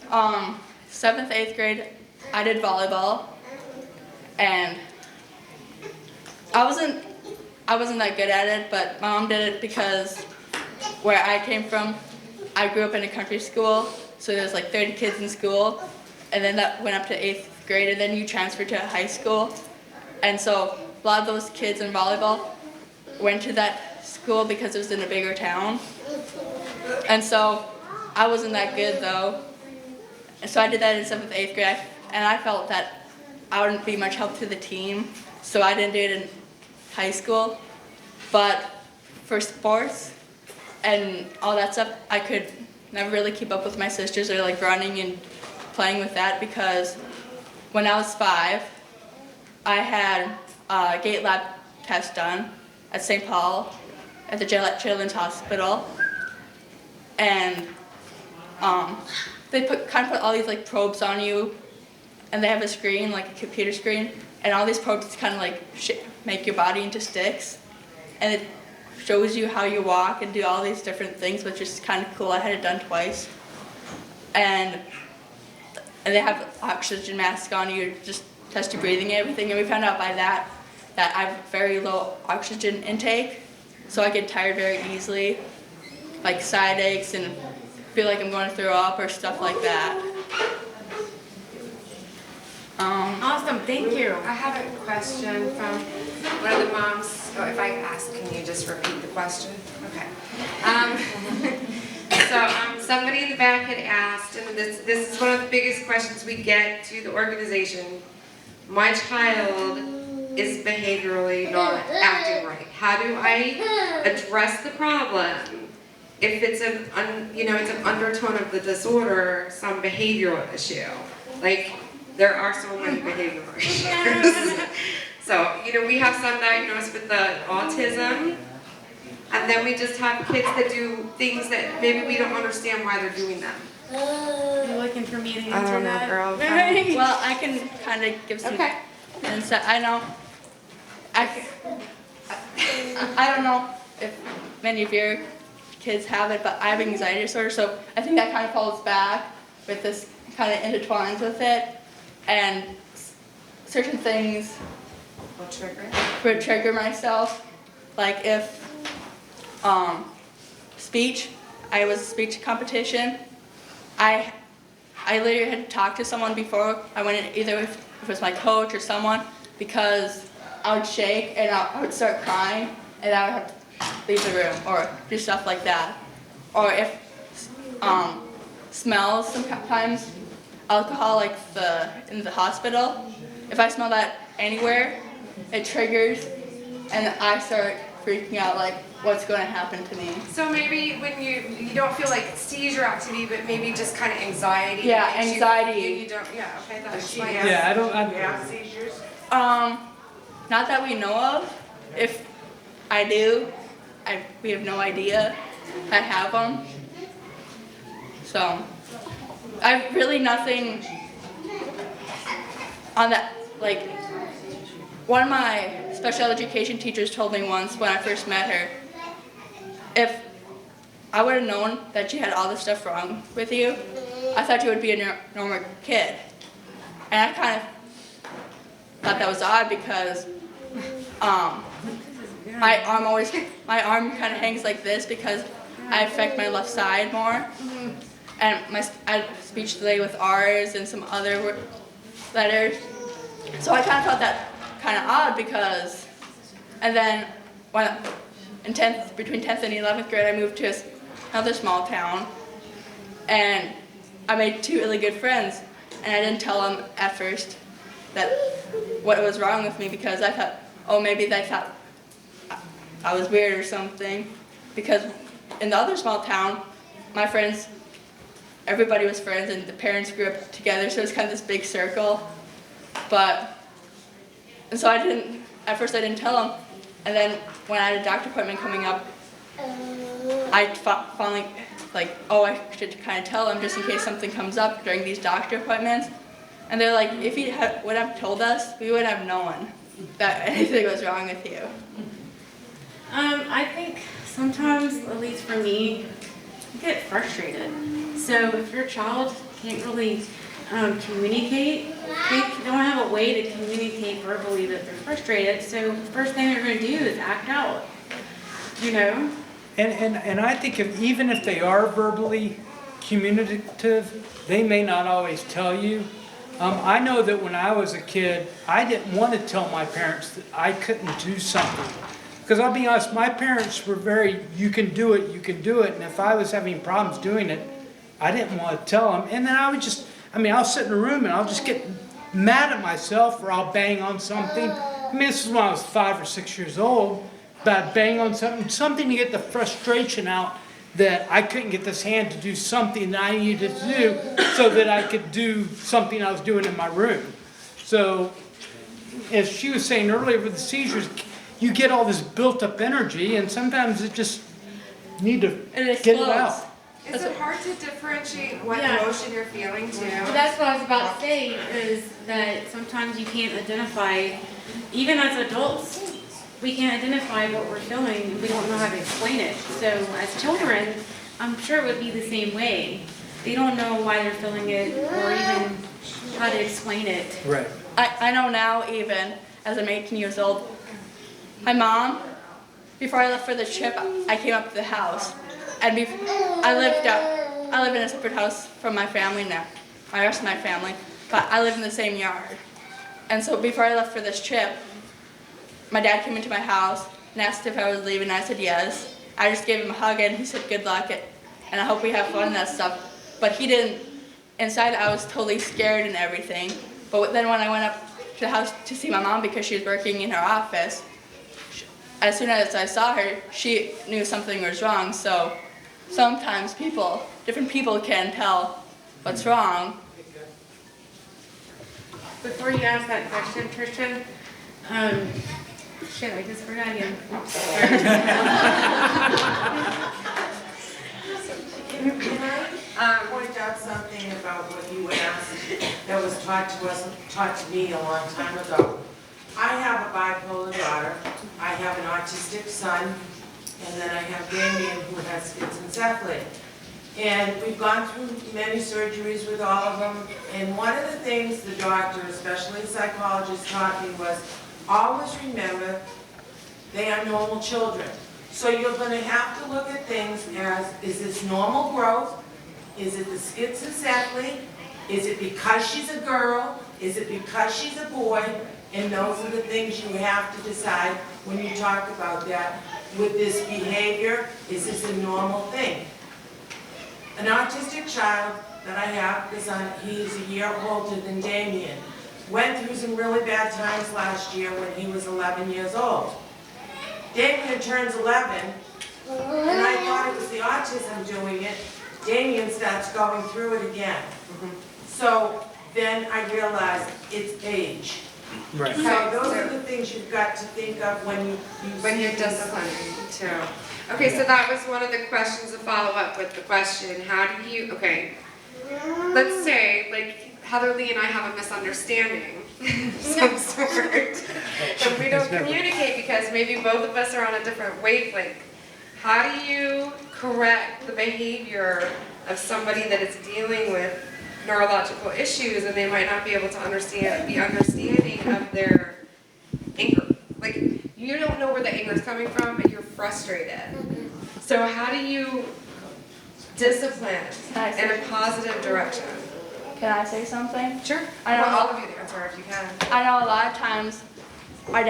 7th, 8th grade, I did volleyball, and I wasn't that good at it, but my mom did it because where I came from, I grew up in a country school, so there was like 30 kids in school, and then that went up to 8th grade, and then you transferred to high school. And so a lot of those kids in volleyball went to that school because it was in a bigger town. And so I wasn't that good though. And so I did that in 7th, 8th grade, and I felt that I wouldn't be much help to the team, so I didn't do it in high school. But for sports and all that stuff, I could never really keep up with my sisters or like running and playing with that, because when I was 5, I had a gait lab test done at St. Paul at the Children's Hospital, and they kind of put all these like probes on you, and they have a screen, like a computer screen, and all these probes kind of like make your body into sticks, and it shows you how you walk and do all these different things, which is kind of cool. I had it done twice, and they have oxygen masks on you, just test your breathing and everything, and we found out by that I have very low oxygen intake, so I get tired very easily, like side aches and feel like I'm going to throw up or stuff like that. Awesome, thank you. I have a question from one of the moms. Oh, if I ask, can you just repeat the question? Okay. Somebody in the back had asked, and this is one of the biggest questions we get to the organization. My child is behaviorally not acting right. How do I address the problem if it's it's an undertone of the disorder, some behavioral issue? Like, there are so many behavioral issues. So, we have some diagnosed with the autism, and then we just have kids that do things that maybe we don't understand why they're doing them. Are you looking for me to I answer don't know, that? girl. Well, I can kind of give some insight. I don't know if many of your kids have it, but I have anxiety disorder, so I think that kind of falls back with this, kind of intertwines with it, and certain things would trigger myself, like if speech. I was a speech competition. I literally had to talk to someone before I went in, either if it was my coach or someone, because I would shake and I would start crying and I would have to leave the room or do stuff like that. Or if smells, sometimes alcohol, like in the hospital, if I smell that anywhere, it triggers and I start freaking out, like what's going to happen to me. So maybe when you don't feel like seizure activity, but maybe just kind of anxiety. Yeah, anxiety. You don't. Yeah. Okay. That's my Yeah, I don't. have seizures? Not that we know of. If I do, we have no idea I have them. So, I've really nothing on that, like, one of my special education teachers told me once when I first met her, if I would have known that you had all this stuff wrong with you, I thought you would be a normal kid. And I kind of thought that was odd because my arm kind of hangs like this because I affect my left side more. And I have speech delay with R's and some other letters. So I kind of felt that kind of odd because, and then between 10th and 11th grade, I moved to another small town, and I made 2 really good friends, and I didn't tell them at first that what was wrong with me because I thought, oh, maybe they thought I was weird or something. Because in the other small town, my friends, everybody was friends, and the parents grew up together, so it was kind of this big circle. And so at first I didn't tell them, and then when I had a doctor appointment coming up, I finally, like, oh, I should kind of tell them just in case something comes up during these doctor appointments. And they're like, if you would have told us, we would have known that anything was wrong with you. I think sometimes, at least for me, you get frustrated. So if your child can't really communicate, they don't have a way to communicate verbally that they're frustrated, so the first thing they're going to do is act out, you know? And I think even if they are verbally communicative, they may not always tell you. I know that when I was a kid, I didn't want to tell my parents that I couldn't do something. Because I'll be honest, my parents were very, you can do it, and if I was having problems doing it, I didn't want to tell them. And then I would just, I'll sit in a room and I'll just get mad at myself, or I'll bang on something. This is when I was 5 or 6 years old, but I'd bang on something to get the frustration out that I couldn't get this hand to do something that I needed to do so that I could do something I was doing in my room. So, as she was saying earlier with the seizures, you get all this built up energy, and sometimes it just need to get it out. Is it hard to differentiate what Yeah. emotion you're feeling too? Well, that's what I was about to say, is that sometimes you can't identify, even as adults, we can't identify what we're feeling, and we don't know how to explain it. So as children, I'm sure it would be the same way. They don't know why they're feeling it, or even how to explain it. Right. I know now, even as I'm 18 years old, my mom, before I left for the trip, I came up to the house, and I live in a separate house from my family now, my rest of my family, but I live in the same yard. And so before I left for this trip, my dad came into my house and asked if I was leaving, and I said yes. I just gave him a hug, and he said good luck, and I hope we have fun and that stuff. But he didn't. Inside, I was totally scared and everything. But then when I went up to the house to see my mom because she was working in her office, as soon as I saw her, she knew something was wrong. So sometimes different people can tell what's wrong. Before you ask that question, Tristan, shit, I just forgot again. Oops, sorry. Can I point out something about what you asked that was taught to me a long time ago? I have a bipolar daughter, I have an autistic son, and then I have Damien who has schizencephaly. And we've gone through many surgeries with all of them, and one of the things the doctor, especially the psychologist, taught me was always remember they are normal children. So you're going to have to look at things as, is this normal growth? Is it the schizencephaly? Is it because she's a girl? Is it because she's a boy? And those are the things you have to decide when you talk about that. With this behavior, is this a normal thing? An autistic child that I have, he's a year older than Damien, went through some really bad times last year when he was 11 years old. Damien turns 11, and I thought it was the autism doing it. Damien starts going through it again. So then I realized it's age. Right. So those are the things you've got to think of when you're disciplining too. Okay, so that was one of the questions to follow up with the question, how do you, okay, let's say, like, Heather Lee and I have a misunderstanding of some sort, and we don't communicate because maybe both of us are on a different wavelength. How do you correct the behavior of somebody that is dealing with neurological issues and they might not be able to understand the understanding of their anger? Like, you don't know where the anger is coming from, but you're frustrated. So how do you discipline in a positive direction? Can I say something? Sure. I know all of you to answer if you can. I know a lot of times my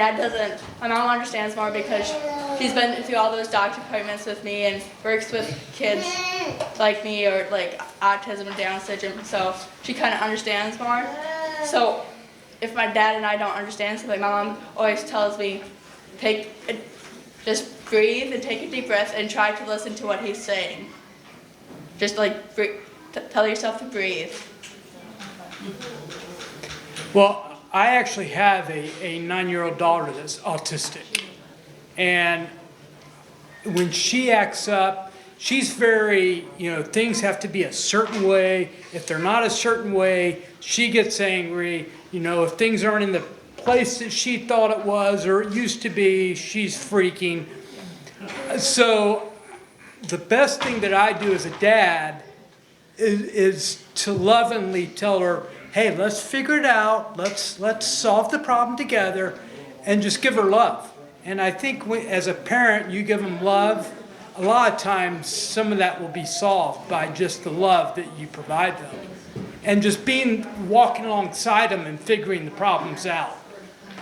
mom understands more because She's been through all those doctor appointments with me and works with kids like me or like autism and Down syndrome, so she kind of understands more. So if my dad and I don't understand something, my mom always tells me, just breathe and take a deep breath and try to listen to what he's saying. Just like tell yourself to breathe. Well, I actually have a 9-year-old daughter that's autistic. And when she acts up, she's very, things have to be a certain way. If they're not a certain way, she gets angry. If things aren't in the place that she thought it was or it used to be, she's freaking. So the best thing that I do as a dad is to lovingly tell her, hey, let's figure it out. Let's solve the problem together and just give her love. And I think as a parent, you give them love. A lot of times, some of that will be solved by just the love that you provide them. And just walking alongside them and figuring the problems out.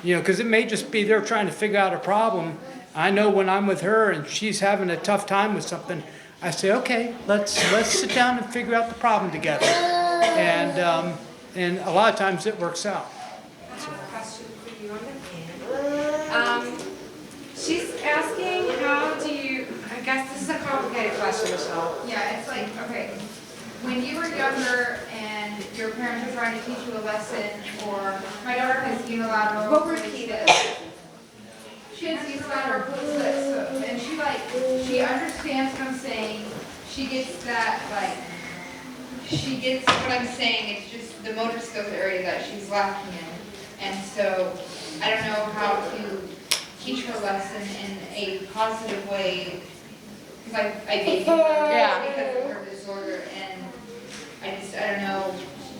Because it may just be they're trying to figure out a problem. I know when I'm with her and she's having a tough time with something, I say, okay, let's sit down and figure out the problem together. And a lot of times it works out. I have a question for you on the end. She's asking, how do you, I guess this is a complicated question, Michelle. Yeah, it's like, okay, when you were younger and your parents were trying to teach you a lesson, or my daughter has unilateral. What were she has unilateral lips, and she understands what I'm saying. She gets that, she gets what I'm saying. It's just the motor skills area that she's lacking in, and so I don't know how to teach her a lesson in a positive way, because I gave her because of her disorder, and I don't know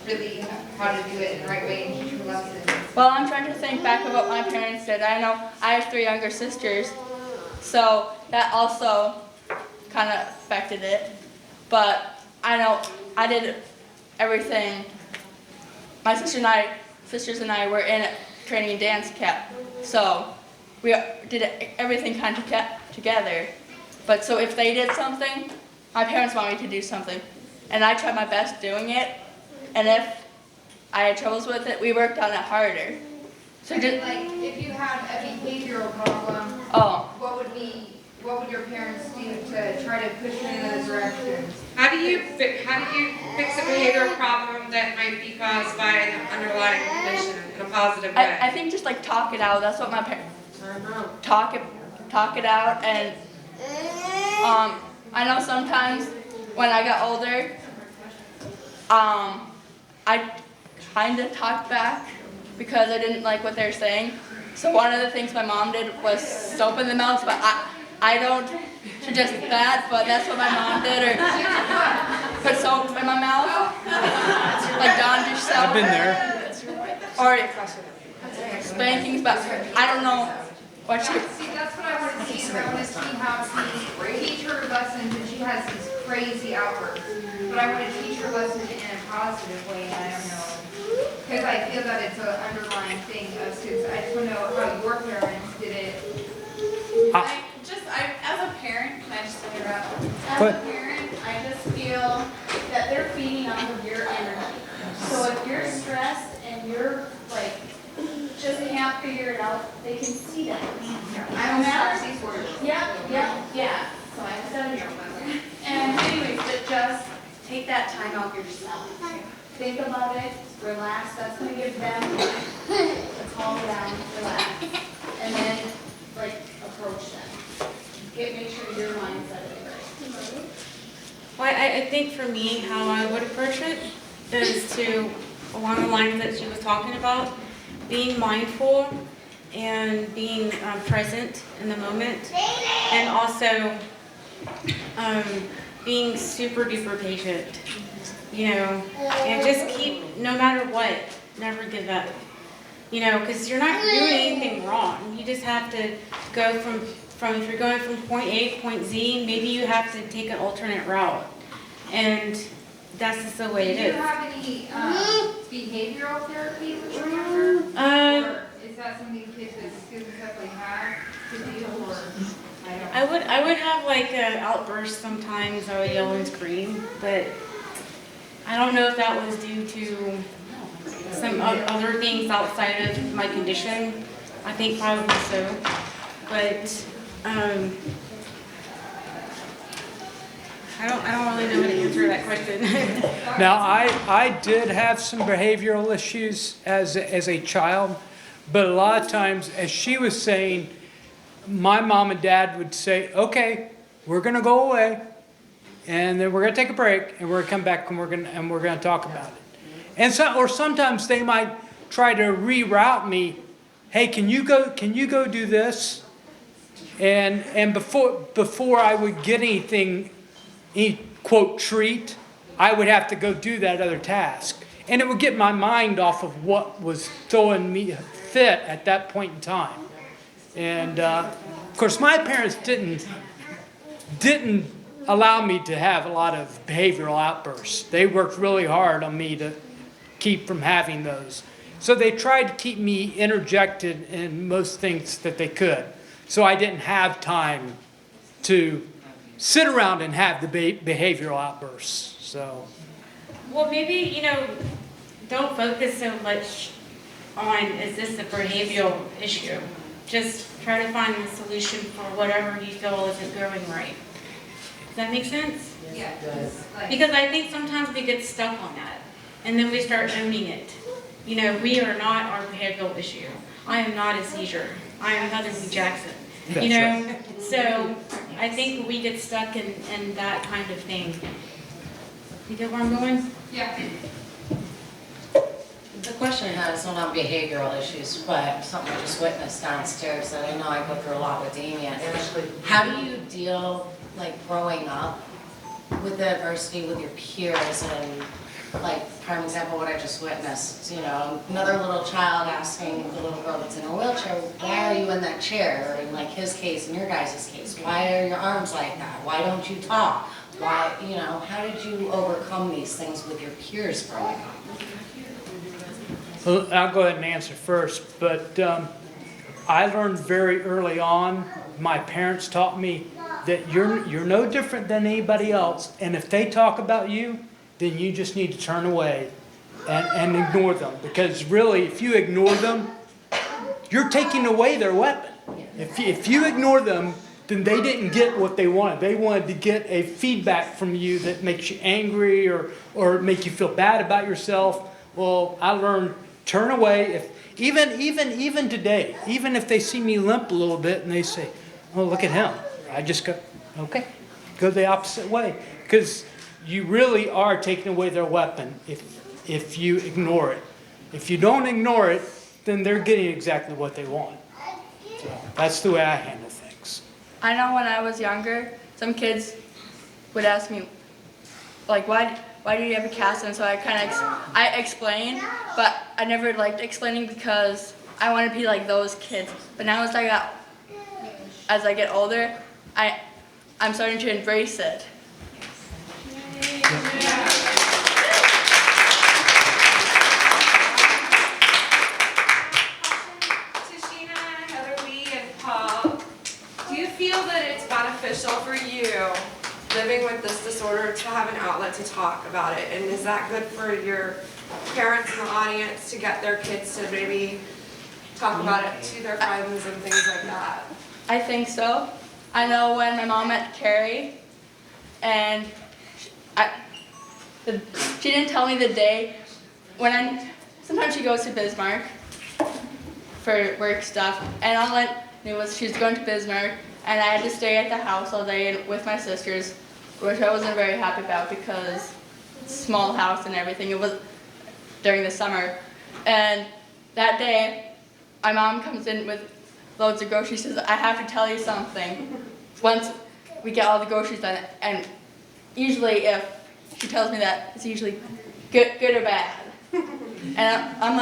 really how to do it in the right way and teach her lessons. Well, I'm trying to think back of what my parents did. I know I have 3 younger sisters, so that also kind of affected it. But I know I did everything. My sisters and I were in training and dance camp, so we did everything kind of together. But so if they did something, my parents want me to do something, and I tried my best doing it. And if I had troubles with it, we worked on it harder. So just like if you had a behavioral problem, what would your parents do to try to push you in those directions? How do you fix a behavioral problem that might be caused by an underlying condition in a positive way? I think just talk it out. That's what my parents talk it out. And I know sometimes when I got older, I kind of talked back because I didn't like what they were saying. So one of the things my mom did was soap in the mouth, but I don't suggest that, but that's what my mom did, or put soap in my mouth, like Dawn dish soap. I've been there. Or spankings, but I don't know what she... See, that's what I want to see. I want to see how to teach her lessons, and she has these crazy outbursts. But I want to teach her lessons in a positive way, and I don't know. Because I feel that it's an underlying thing of kids. I just want to know how your parents did it. As a parent, can I just interrupt? As a parent, I just feel that they're feeding off of your energy. So if you're stressed and you're just can't figure it out, they can see that. I don't matter. Yeah. So I'm 7-year-old. And anyways, but just take that time out yourself. Think about it, relax. That's going to give them to calm down, relax, and then approach them. Make sure your mindset is right. Well, I think for me, how I would approach it is to, along the lines that she was talking about, being mindful and being present in the moment, and also being super duper patient, and just keep, no matter what, never give up, because you're not doing anything wrong. You just have to go from if you're going from point A to point Z, maybe you have to take an alternate route, and that's just the way it is. Do you have any behavioral therapy when you were younger? Or is that something kids with schizencephaly have to do? I would have like an outburst sometimes. I would yell and scream, but I don't know if that was due to some other things outside of my condition. I think probably so, but I don't really know how to answer that question. Now, I did have some behavioral issues as a child, but a lot of times, as she was saying, my mom and dad would say, okay, we're going to go away, and then we're going to take a break, and we're going to come back, and we're going to talk about it. And or sometimes they might try to reroute me. Hey, can you go do this? And before I would get any quote treat, I would have to go do that other task, and it would get my mind off of what was throwing me a fit at that point in time. And of course, my parents didn't allow me to have a lot of behavioral outbursts. They worked really hard on me to keep from having those. So they tried to keep me interjected in most things that they could. So I didn't have time to sit around and have the behavioral outbursts. So, well, maybe, don't focus so much on, is this a behavioral issue? Just try to find a solution for whatever you feel isn't going right. Does that make sense? Yeah. Because I think sometimes we get stuck on that, and then we start owning it. We are not our behavioral issue. I am not a seizure. I am Heather B. Jackson. That's right. So I think we get stuck in that kind of thing. You get where I'm going? Yeah. The question has not behavioral issues, but something I just witnessed downstairs that I know I go through a lot with Damien. How do you deal, growing up with the adversity with your peers and, prime example, what I just witnessed, another little child asking the little girl that's in a wheelchair, why are you in that chair? Or in his case, in your guys' case, why are your arms like that? Why don't you talk? Why, how did you overcome these things with your peers growing up? Well, I'll go ahead and answer first, but I learned very early on, my parents taught me that you're no different than anybody else, and if they talk about you, then you just need to turn away and ignore them. Because really, if you ignore them, you're taking away their weapon. If you ignore them, then they didn't get what they wanted. They wanted to get a feedback from you that makes you angry or make you feel bad about yourself. Well, I learned, turn away. Even today, even if they see me limp a little bit and they say, oh, look at him. I just go, okay, go the opposite way. Because you really are taking away their weapon if you ignore it. If you don't ignore it, then they're getting exactly what they want. So that's the way I handle things. I know when I was younger, some kids would ask me, why do you have a cast? And so I explained, but I never liked explaining because I want to be like those kids. But now as I get older, I'm starting to embrace it. Tashina, Heather Lee, and Paul, do you feel that it's beneficial for you living with this disorder to have an outlet to talk about it? And is that good for your parents in the audience to get their kids to maybe talk about it to their friends and things like that? I think so. I know when my mom met Carrie, and she didn't tell me the day sometimes she goes to Bismarck for work stuff, and all I knew was she was going to Bismarck, and I had to stay at the house all day with my sisters, which I wasn't very happy about because it's a small house and everything. It was during the summer, and that day my mom comes in with loads of groceries. She says, I have to tell you something. Once we get all the groceries done, and usually if she tells me that, it's usually good or bad. And I'm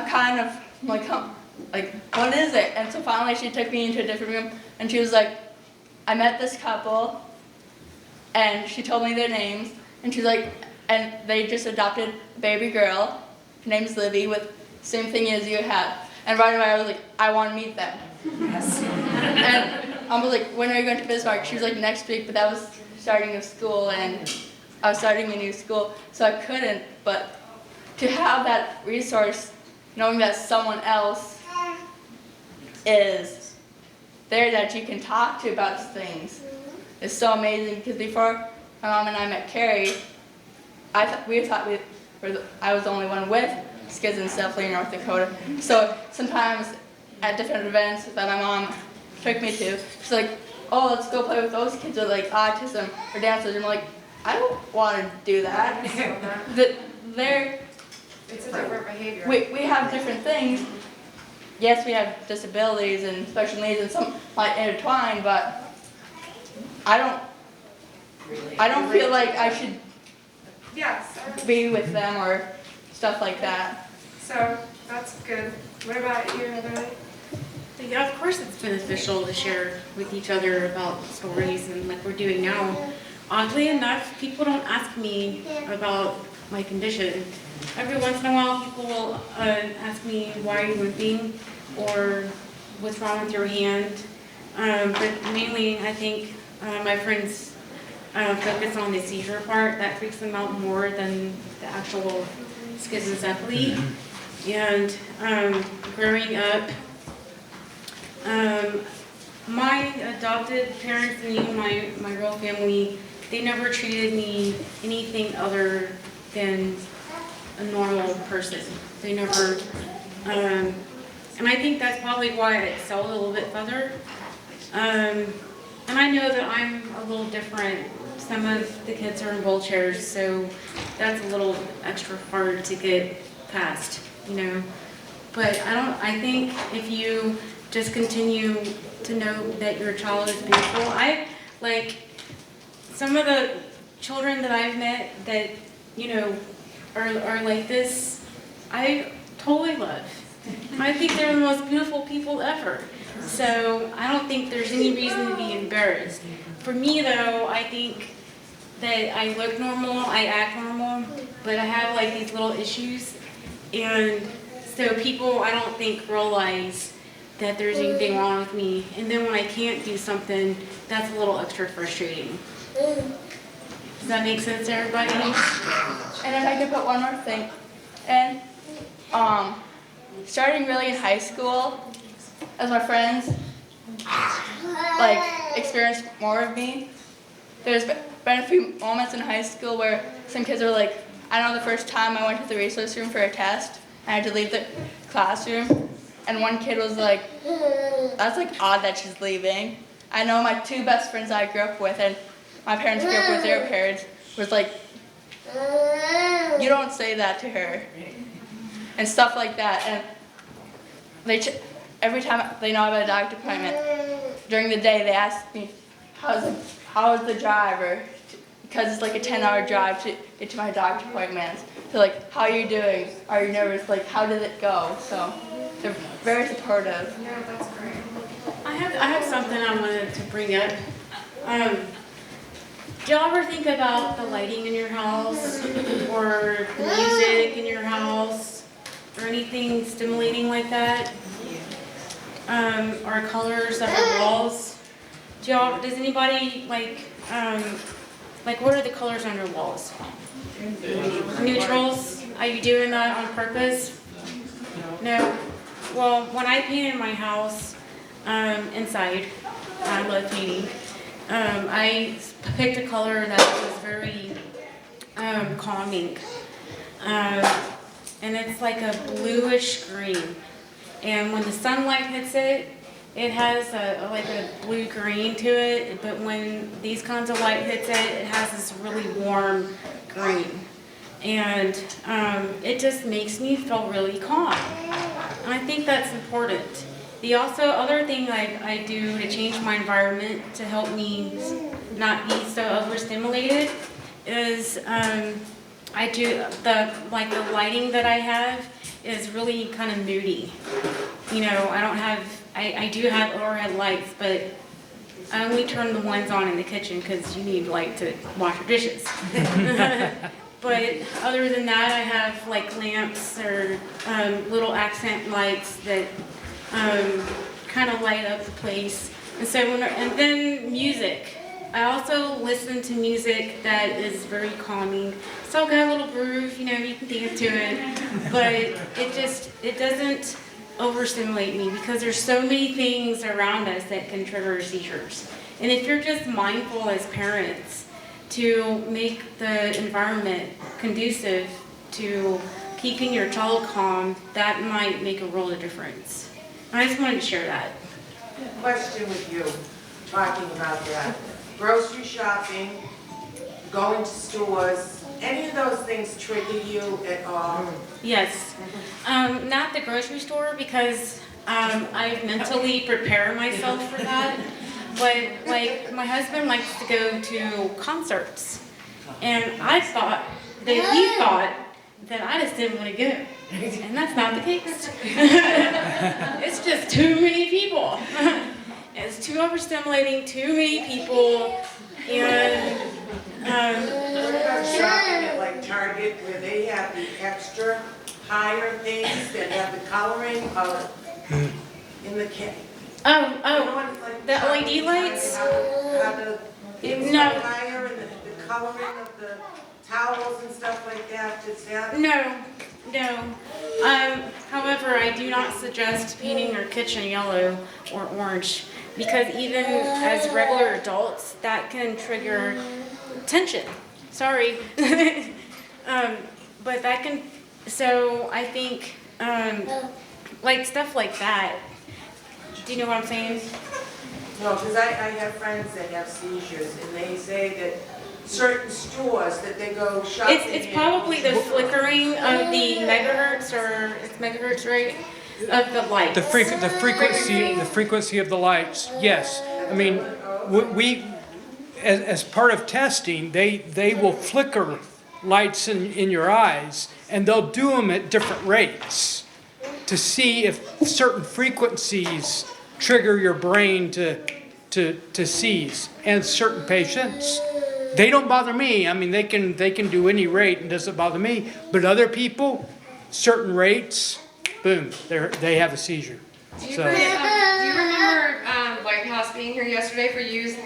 kind of what is it? And so finally she took me into a different room, and she was like, I met this couple, and she told me their names, and she's like, and they just adopted a baby girl. Her name's Libby, with the same thing as you have. And right away I was like, I want to meet them. Yes. And Mom was like, when are you going to Bismarck? She was like, next week, but that was starting of school, and I was starting a new school, so I couldn't. But to have that resource, knowing that someone else is there that you can talk to about things, is so amazing. Because before my mom and I met Carrie, I thought I was the only one with schizencephaly in North Dakota. So sometimes at different events that my mom took me to, she's like, oh, let's go play with those kids with like autism or dancers. I'm like, I don't want to do that. It's a different behavior. We have different things. Yes, we have disabilities and special needs, and some might intertwine, but I don't feel like I should be with them or stuff like that. So that's good. What about you, Heather? Yeah, of course it's beneficial to share with each other about stories, and like we're doing now. Oddly enough, people don't ask me about my condition. Every once in a while, people will ask me, why are you limping, or what's wrong with your hand. But mainly, I think my friends focus on the seizure part. That freaks them out more than the actual schizencephaly. And growing up, my adopted parents and even my real family, they never treated me anything other than a normal person. They never, and I think that's probably why I excelled a little bit further. And I know that I'm a little different. Some of the kids are in wheelchairs, so that's a little extra hard to get past, you know. But I think if you just continue to know that your child is beautiful. Like some of the children that I've met that, you know, are like this, I totally love. I think they're the most beautiful people ever. So I don't think there's any reason to be embarrassed. For me though, I think that I look normal, I act normal, but I have like these little issues. And so people, I don't think, realize that there's anything wrong with me. And then when I can't do something, that's a little extra frustrating. Does that make sense to everybody? And if I could put one more thing, and starting really in high school, as my friends like experienced more of me, there's been a few moments in high school where some kids were like, I know the first time I went to the resource room for a test, I had to leave the classroom, and one kid was like, that's like odd that she's leaving. I know my two best friends I grew up with, and my parents grew up with their parents, was like, you don't say that to her, and stuff like that. And every time they know I have a doctor appointment, during the day they ask me, how's the drive, or because it's like a 10-hour drive to get to my doctor appointments. So like, how are you doing? Are you nervous? Like, how did it go? So they're very supportive. Yeah, that's great. I have something I wanted to bring up. Do y'all ever think about the lighting in your house, or the music in your house, or anything stimulating like that? Or colors of the walls? Does anybody like what are the colors on your walls? Neutrals? Are you doing that on purpose? No? Well, when I painted my house inside, I love painting, I picked a color that was very calming. And it's like a bluish green. And when the sunlight hits it, it has like a blue green to it, but when these kinds of light hits it, it has this really warm green. And it just makes me feel really calm. And I think that's important. The other thing I do to change my environment to help me not be so overstimulated is I do the lighting that I have is really kind of moody. You know, I do have overhead lights, but I only turn the ones on in the kitchen because you need light to wash your dishes. But other than that, I have like lamps or little accent lights that kind of light up the place. And so, and then music. I also listen to music that is very calming. It's all got a little groove, you know, you can dance to it, but it doesn't overstimulate me because there's so many things around us that can trigger seizures. And if you're just mindful as parents to make the environment conducive to keeping your child calm, that might make a world of difference. I just wanted to share that. Question with you, talking about that. Grocery shopping, going to stores, any of those things trigger you at all? Yes. Not the grocery store because I mentally prepare myself for that. But like my husband likes to go to concerts, and I thought that he thought that I just didn't want to go, and that's not the case. It's just too many people. It's too overstimulating, too many people, and what about shopping at like Target where they have the extra higher things that have the coloring of in the kit? The LED lights? No. Higher and the coloring of the towels and stuff like that, is that? No. However, I do not suggest painting your kitchen yellow or orange because even as regular adults, that can trigger tension. Sorry. But that can, so I think, like stuff like that. Do you know what I'm saying? No, because I have friends that have seizures and they say that certain stores that they go shopping It's probably the flickering of the megahertz, or it's megahertz, right? Of the lights. The frequency of the lights, yes. I mean, we as part of testing, they will flicker lights in your eyes, and they'll do them at different rates to see if certain frequencies trigger your brain to seize. And certain patients, they don't bother me. I mean, they can do any rate and it doesn't bother me. But other people, certain rates, boom, they have a seizure. Do you remember White House being here yesterday for use?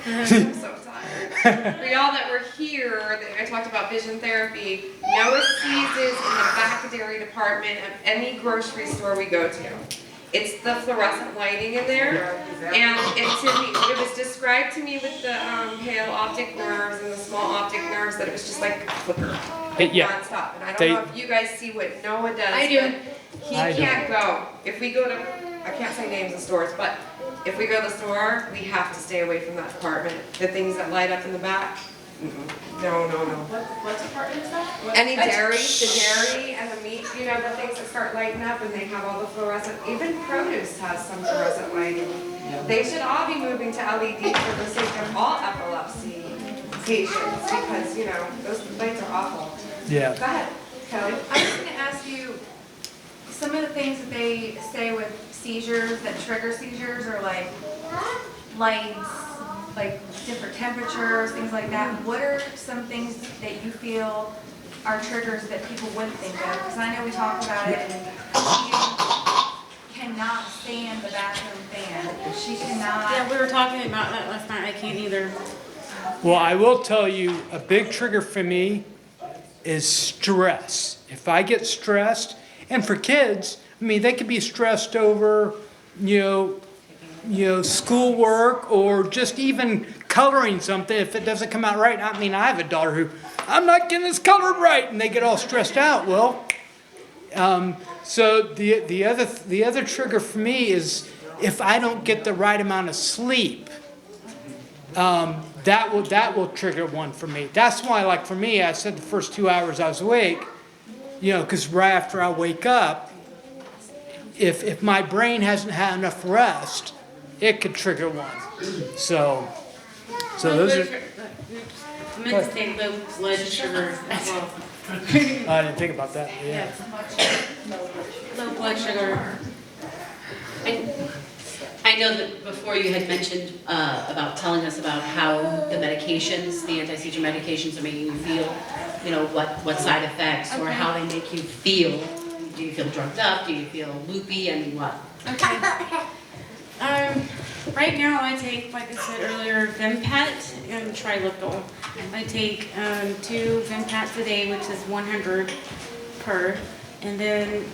I'm so tired. For y'all that were here, I talked about vision therapy. Noah seizes in the back dairy department of any grocery store we go to. It's the fluorescent lighting in there, and it was described to me with the pale optic nerves and the small optic nerves that it was just like a flicker, nonstop. And I don't know if you guys see what Noah does. I do. But he can't go. If we go to, I can't say names of stores, but if we go to the store, we have to stay away from that department. The things that light up in the back. No. What department is that? Any dairy, the dairy and the meat, you know, the things that start lighting up and they have all the fluorescent, even produce has some fluorescent lighting. They should all be moving to LED for the sake of all epilepsy patients because, you know, those lights are awful. Yeah. Go ahead, Kelly. I was going to ask you, some of the things that they say with seizures, that trigger seizures, are like lights, like different temperatures, things like that. What are some things that you feel are triggers that people wouldn't think of? Because I know we talked about it, and she cannot stand the bathroom fan. She cannot. Yeah, we were talking about that last night. I can't either. Well, I will tell you, a big trigger for me is stress. If I get stressed, and for kids, I mean, they could be stressed over, schoolwork or just even coloring something. If it doesn't come out right, I mean, I have a daughter who, I'm not getting this colored right, and they get all stressed out. Well, so the other trigger for me is if I don't get the right amount of sleep. That will trigger one for me. That's why, like for me, I said the first 2 hours I was awake, because right after I wake up, if my brain hasn't had enough rest, it could trigger one. So those are. I meant to say low blood sugar as well. I didn't think about that. Yeah. Low blood sugar. I know that before you had mentioned about telling us about how the medications, the anti-seizure medications are making you feel, what side effects or how they make you feel. Do you feel drugged up? Do you feel loopy? I mean, what? Okay. Right now I take, like I said earlier, Vimpat and Triliptal. I take 2 Vimpats a day, which is 100 per, and then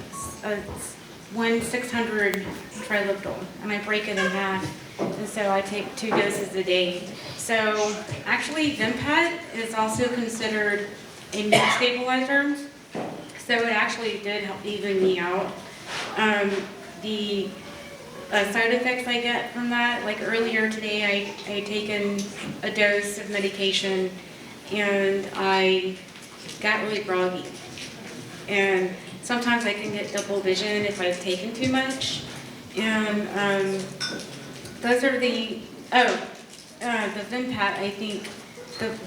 1 600 Triliptal, and I break it in half. And so I take 2 doses a day. So actually Vimpat is also considered a mood stabilizer. So it actually did help even me out. The side effects I get from that, like earlier today I taken a dose of medication and I got really groggy. And sometimes I can get double vision if I've taken too much. And those are the Vimpat, I think,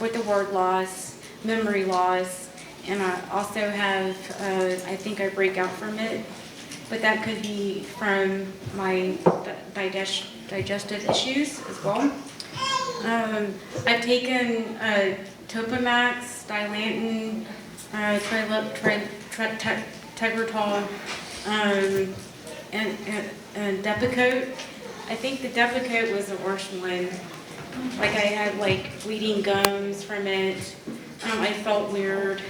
with the word loss, memory loss, and I also have, I think I break out from it, but that could be from my digestive issues as well. I've taken Topamax, Dilantin, Tegretol, and Depakote. I think the Depakote was the worst one. Like I had like bleeding gums from it. I felt weird.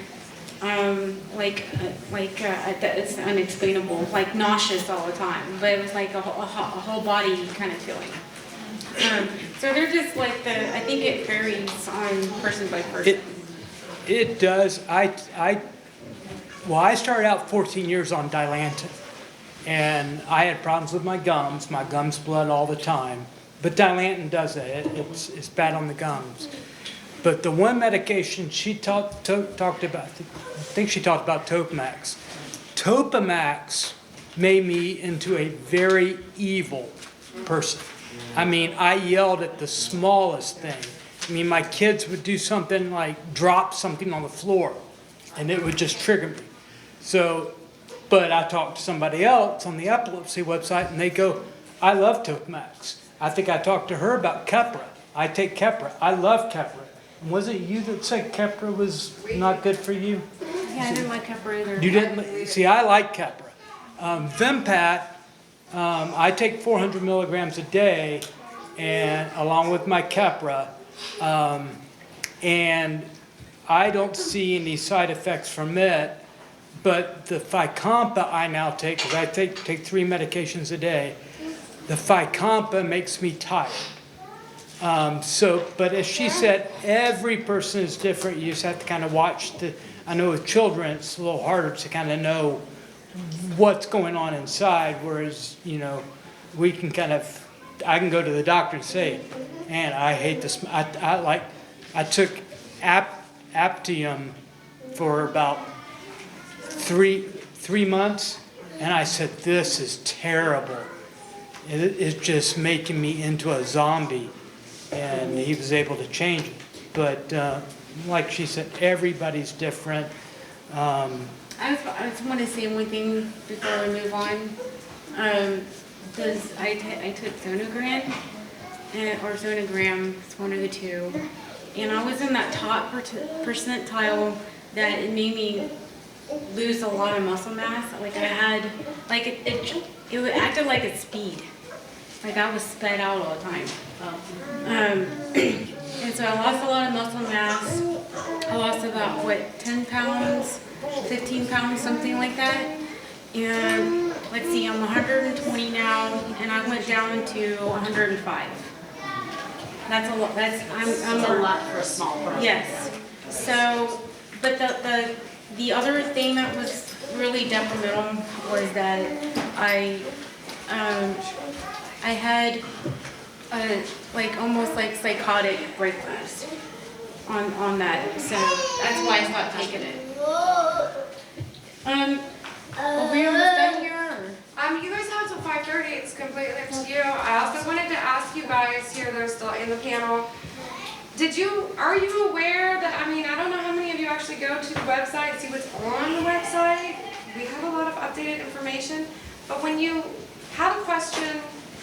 It's unexplainable, like nauseous all the time. But it was like a whole body kind of feeling. So they're just like I think it varies on person by person. It does. I started out 14 years on Dilantin, and I had problems with my gums. My gums bled all the time. But Dilantin does it. It's bad on the gums. But the one medication she talked about, I think she talked about Topamax. Topamax made me into a very evil person. I mean, I yelled at the smallest thing. I mean, my kids would do something like drop something on the floor, and it would just trigger me. So, but I talked to somebody else on the epilepsy website, and they go, I love Topamax. I think I talked to her about Keppra. I take Keppra. I love Keppra. Was it you that said Keppra was not good for you? Yeah, I didn't like Keppra either. You didn't? See, I like Keppra. Vimpat, I take 400 milligrams a day, and along with my Keppra, and I don't see any side effects from it. But the Ficampa I now take, because I take 3 medications a day, the Ficampa makes me tired. But as she said, every person is different. You just have to kind of watch I know with children, it's a little harder to kind of know what's going on inside, whereas, we can I can go to the doctor and say, man, I hate this. I took Aptium for about 3 months, and I said, this is terrible. It's just making me into a zombie. And he was able to change it. But like she said, everybody's different. I just want to say one thing before we move on. I took Zonogram, or Zonogram, it's one of the two. And I was in that top percentile that it made me lose a lot of muscle mass. Like I had, like it acted like a speed. Like I was sped out all the time. And so I lost a lot of muscle mass. I lost about, 10 pounds, 15 pounds, something like that. And let's see, I'm 120 now, and I went down to 105. That's a lot. I'm a lot for a small person. Yes. So, but the other thing that was really detrimental was that I had almost like psychotic breakthroughs on that. So that's why I stopped taking it. Are we almost done here? You guys have till 5:30. It's completely up to you. I also wanted to ask you guys here that are still in the panel. Are you aware that, I don't know how many of you actually go to the website and see what's on the website. We have a lot of updated information. But when you have a question,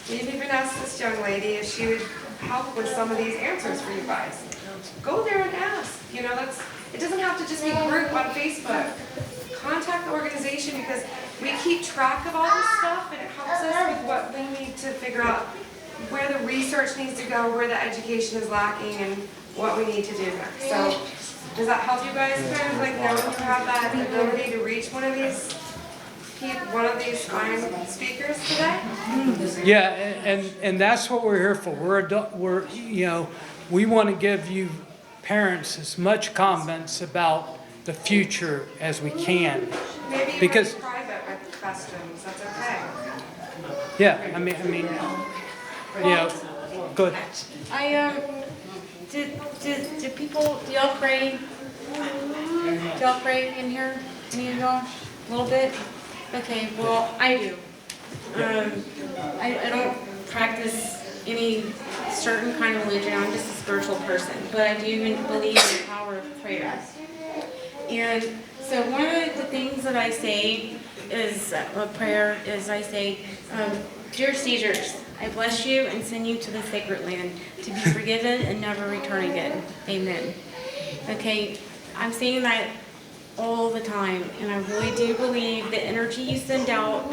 we've even asked this young lady if she would help with some of these answers for you guys. Go there and ask. It doesn't have to just be a group on Facebook. Contact the organization, because we keep track of all this stuff, and it helps us with what we need to figure out where the research needs to go, where the education is lacking, and what we need to do next. So does that help you guys kind of like know when you have that ability to reach one of these fine speakers today? Yeah, and that's what we're here for. We want to give you parents as much comments about the future as we can. Maybe you Because have private with questions, that's okay. yeah, I mean, go ahead. Do y'all pray? Do y'all pray in here? Any of y'all? A little bit? Okay, well, I do. I don't practice any certain kind of religion. I'm just a spiritual person, but I do believe in the power of prayer. And so one of the things that I say is a prayer is I say, dear Caesars, I bless you and send you to the sacred land to be forgiven and never return again. Amen. Okay, I'm saying that all the time, and I really do believe the energy you send out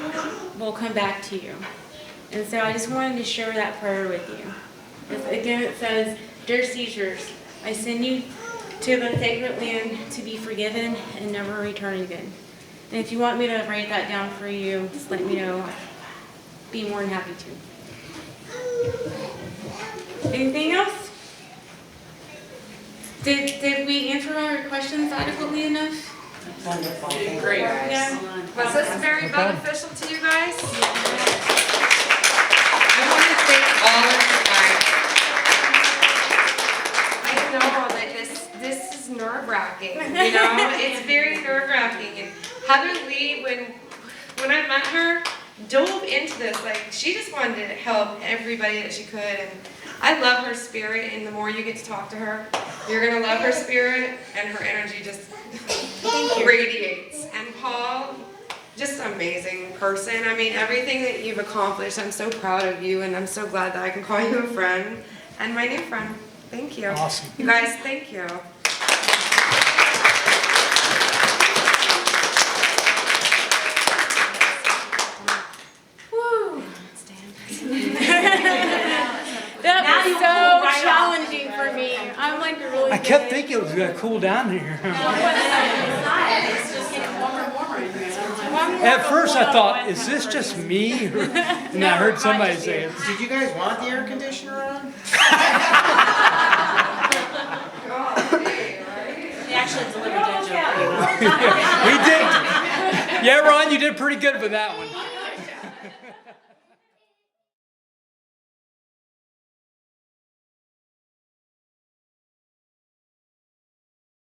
will come back to you. And so I just wanted to share that prayer with you. Again, it says, dear Caesars, I send you to the sacred land to be forgiven and never return again. And if you want me to write that down for you, just let me know. I'd be more than happy to. Anything else? Did we answer our questions adequately enough? Wonderful. Great. Yeah. Was this very beneficial to you guys? I want to thank all of you guys. I know that this is nerve-wracking, you know? It's very nerve-wracking. And Heather Lee, when I met her, dove into this. Like, she just wanted to help everybody that she could. And I love her spirit, and the more you get to talk to her, you're going to love her spirit, and her energy just radiates. And Paul, just an amazing person. I mean, everything that you've accomplished, I'm so proud of you, and I'm so glad that I can call you a friend, and my new friend. Thank you. Awesome. You guys, thank you. Woo. That was so challenging for me. I'm like really I kept thinking it was going to cool down here. It's just getting warmer and warmer in here. At first I thought, is this just me? And I heard somebody say it. Did you guys want the air conditioner on? We actually delivered that joke. We did. Yeah, Ron, you did pretty good with that one.